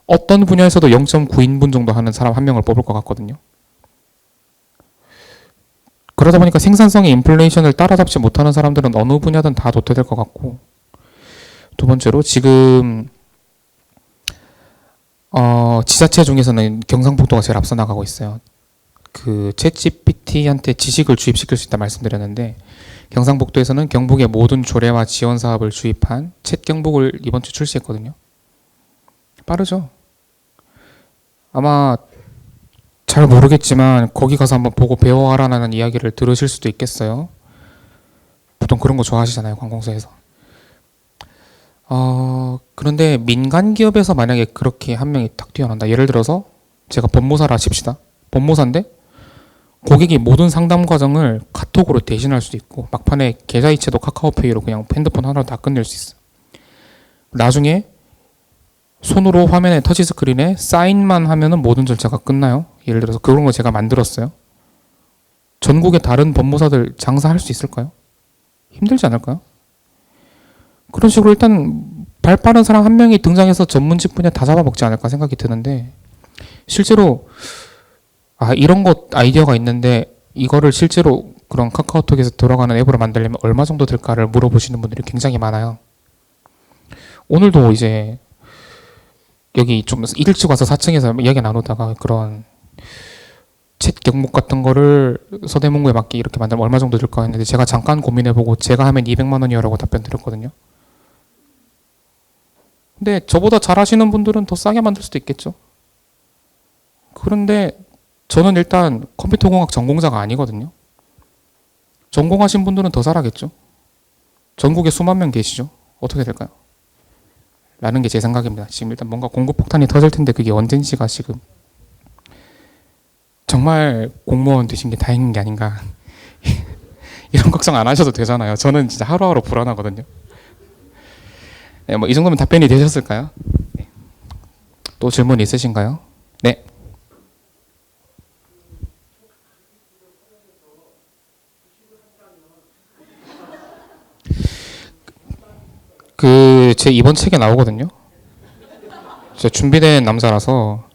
어떤 분야에서도 0.9인분 정도 하는 사람 한 명을 뽑을 것 같거든요. 그러다 보니까 생산성의 인플레이션을 따라잡지 못하는 사람들은 어느 분야든 다 도태될 것 같고, 두 번째로 지금 지자체 중에서는 경상북도가 제일 앞서 나가고 있어요. 그 챗GPT한테 지식을 주입시킬 수 있다 말씀드렸는데, 경상북도에서는 경북의 모든 조례와 지원 사업을 주입한 챗경북을 이번 주 출시했거든요. 빠르죠? 아마 잘 모르겠지만 거기 가서 한번 보고 배워와라는 이야기를 들으실 수도 있겠어요. 보통 그런 거 좋아하시잖아요, 관공서에서. 그런데 민간 기업에서 만약에 그렇게 한 명이 딱 뛰어난다. 예를 들어서 제가 법무사라 칩시다. 법무사인데 고객이 모든 상담 과정을 카톡으로 대신할 수도 있고, 막판에 계좌이체도 카카오페이로 그냥 핸드폰 하나로 다 끝낼 수 있어요. 나중에 손으로 화면에 터치스크린에 사인만 하면은 모든 절차가 끝나요. 예를 들어서 그런 거 제가 만들었어요. 전국의 다른 법무사들 장사할 수 있을까요? 힘들지 않을까요? 그런 식으로 일단 발 빠른 사람 한 명이 등장해서 전문직 분야 다 잡아먹지 않을까 생각이 드는데, 실제로 이런 것 아이디어가 있는데 이거를 실제로 그런 카카오톡에서 돌아가는 앱으로 만들려면 얼마 정도 들까를 물어보시는 분들이 굉장히 많아요. 오늘도 이제 여기 좀 일찍 와서 4층에서 이야기 나누다가 그런 챗 경목 같은 거를 서대문구에 맞게 이렇게 만들면 얼마 정도 들까 했는데, 제가 잠깐 고민해보고 제가 하면 200만 원이라고 답변 드렸거든요. 근데 저보다 잘하시는 분들은 더 싸게 만들 수도 있겠죠. 그런데 저는 일단 컴퓨터공학 전공자가 아니거든요. 전공하신 분들은 더 잘하겠죠. 전국에 수만 명 계시죠. 어떻게 될까요? 라는 게 제 생각입니다. 지금 일단 뭔가 공급폭탄이 터질 텐데 그게 언젠지가 지금 정말 공무원 되신 게 다행인 게 아닌가. 이런 걱정 안 하셔도 되잖아요. 저는 진짜 하루하루 불안하거든요. 네, 뭐 이 정도면 답변이 되셨을까요? 네. 또 질문 있으신가요? 네. 제 이번 책에 나오거든요. 제가 준비된 남자라서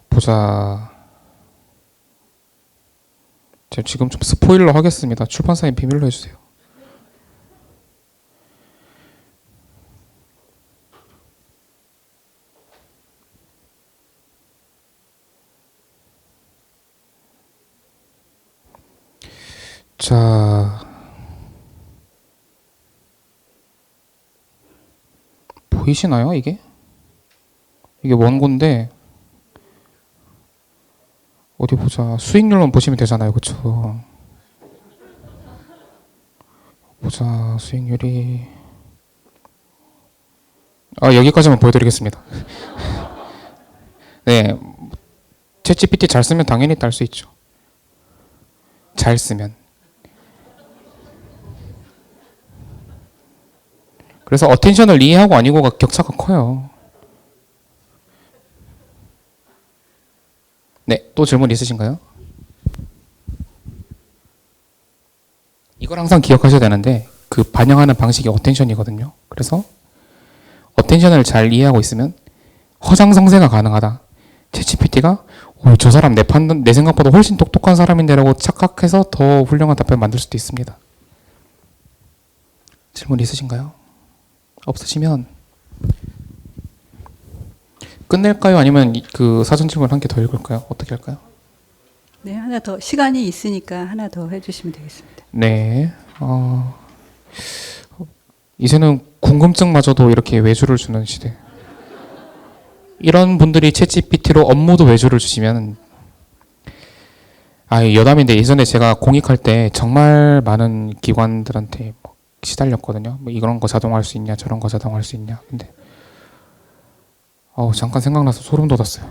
보자. 제가 지금 좀 스포일러 하겠습니다. 출판사님 비밀로 해주세요. 자, 보이시나요, 이게? 이게 원고인데 어디 보자. 수익률만 보시면 되잖아요, 그쵸? 보자, 수익률이 여기까지만 보여드리겠습니다. 네, 챗GPT 잘 쓰면 당연히 딸 수 있죠. 잘 쓰면. 그래서 어텐션을 이해하고 아니고가 격차가 커요. 네, 또 질문 있으신가요? 이걸 항상 기억하셔야 되는데 그 반영하는 방식이 어텐션이거든요. 그래서 어텐션을 잘 이해하고 있으면 허장성세가 가능하다. 챗GPT가 저 사람 내 생각보다 훨씬 똑똑한 사람인데라고 착각해서 더 훌륭한 답변을 만들 수도 있습니다. 질문 있으신가요? 없으시면 끝낼까요? 아니면 그 사전 질문 한 개 더 읽을까요? 어떻게 할까요?
네, 하나 더 시간이 있으니까 하나 더 해주시면 되겠습니다.
네. 이제는 궁금증마저도 이렇게 외주를 주는 시대. 이런 분들이 챗GPT로 업무도 외주를 주시면, 여담인데 예전에 제가 공익할 때 정말 많은 기관들한테 시달렸거든요. 뭐 이런 거 자동화할 수 있냐, 저런 거 자동화할 수 있냐. 근데 잠깐 생각나서 소름 돋았어요.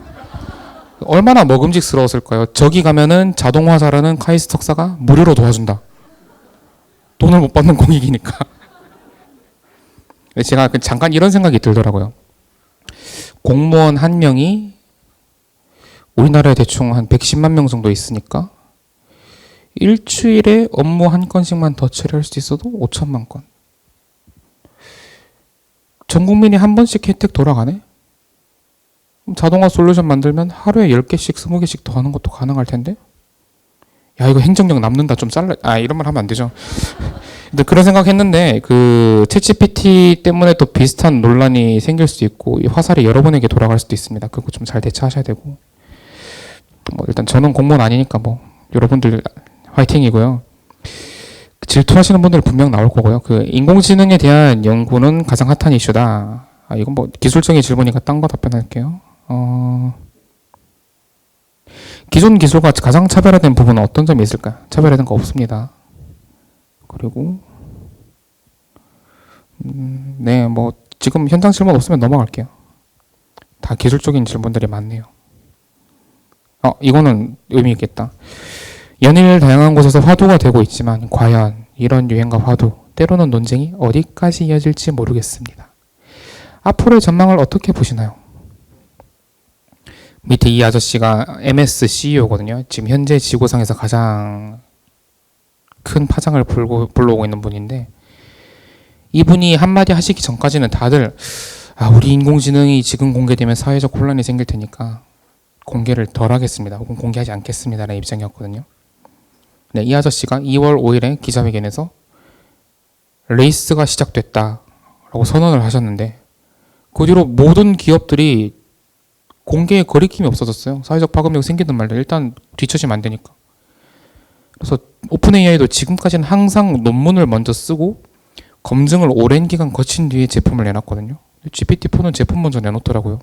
얼마나 먹음직스러웠을까요? 저기 가면은 자동화 잘하는 카이스트 석사가 무료로 도와준다. 돈을 못 받는 공익이니까. 제가 잠깐 이런 생각이 들더라고요. 공무원 한 명이 우리나라에 대충 한 110만 명 정도 있으니까 일주일에 업무 한 건씩만 더 처리할 수 있어도 5천만 건. 전 국민이 한 번씩 혜택 돌아가네? 그럼 자동화 솔루션 만들면 하루에 10개씩, 20개씩 더 하는 것도 가능할 텐데? 야, 이거 행정력 남는다. 좀 잘라. 이런 말 하면 안 되죠. 근데 그런 생각했는데, 챗GPT 때문에 또 비슷한 논란이 생길 수도 있고, 이 화살이 여러분에게 돌아갈 수도 있습니다. 그거 좀 잘 대처하셔야 되고. 일단 저는 공무원 아니니까 여러분들 화이팅이고요. 질투하시는 분들 분명 나올 거고요. 인공지능에 대한 연구는 가장 핫한 이슈다. 이건 기술적인 질문이니까 딴 거 답변할게요. 기존 기술과 가장 차별화된 부분은 어떤 점이 있을까요? 차별화된 거 없습니다. 그리고 네, 지금 현장 질문 없으면 넘어갈게요. 다 기술적인 질문들이 많네요. 이거는 의미 있겠다. 연일 다양한 곳에서 화두가 되고 있지만 과연 이런 유행과 화두, 때로는 논쟁이 어디까지 이어질지 모르겠습니다. 앞으로의 전망을 어떻게 보시나요? 밑에 이 아저씨가 MS CEO거든요. 지금 현재 지구상에서 가장 큰 파장을 불러오고 있는 분인데, 이분이 한마디 하시기 전까지는 다들 우리 인공지능이 지금 공개되면 사회적 혼란이 생길 테니까 공개를 덜 하겠습니다. 혹은 공개하지 않겠습니다라는 입장이었거든요. 네, 이 아저씨가 2월 5일에 기자회견에서 레이스가 시작됐다라고 선언을 하셨는데, 그 뒤로 모든 기업들이 공개에 거리낌이 없어졌어요. 사회적 파급력이 생기든 말든 일단 뒤처지면 안 되니까. 그래서 오픈 AI도 지금까지는 항상 논문을 먼저 쓰고 검증을 오랜 기간 거친 뒤에 제품을 내놨거든요. GPT-4는 제품 먼저 내놓더라고요.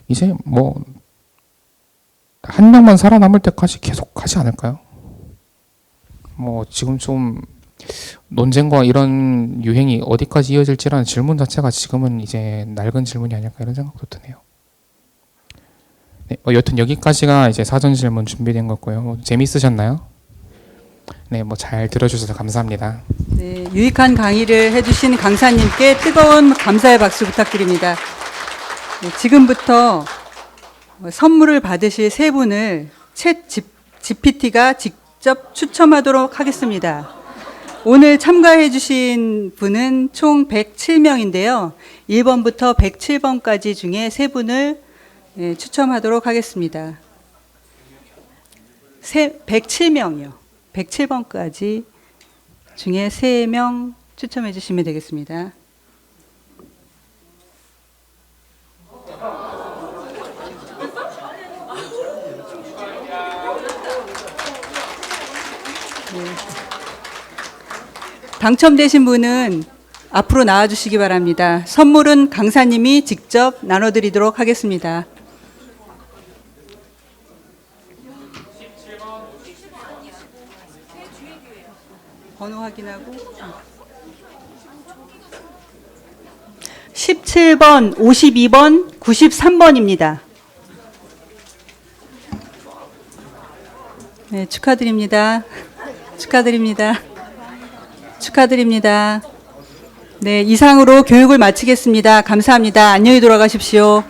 이제 한 명만 살아남을 때까지 계속 하지 않을까요? 지금 좀 논쟁과 이런 유행이 어디까지 이어질지라는 질문 자체가 지금은 이제 낡은 질문이 아닐까 이런 생각도 드네요. 네, 여튼 여기까지가 이제 사전 질문 준비된 거고요. 재미있으셨나요? 네, 잘 들어주셔서 감사합니다.
네, 유익한 강의를 해주신 강사님께 뜨거운 감사의 박수 부탁드립니다. 네, 지금부터 선물을 받으실 세 분을 챗 GPT가 직접 추첨하도록 하겠습니다. 오늘 참가해 주신 분은 총 107명인데요. 1번부터 107번까지 중에 세 분을 추첨하도록 하겠습니다. 107명이요. 107번까지 중에 3명 추첨해 주시면 되겠습니다. 당첨되신 분은 앞으로 나와주시기 바랍니다. 선물은 강사님이 직접 나눠드리도록 하겠습니다. 번호 확인하고 17번, 52번, 93번입니다. 네, 축하드립니다. 축하드립니다. 축하드립니다. 네, 이상으로 교육을 마치겠습니다. 감사합니다. 안녕히 돌아가십시오.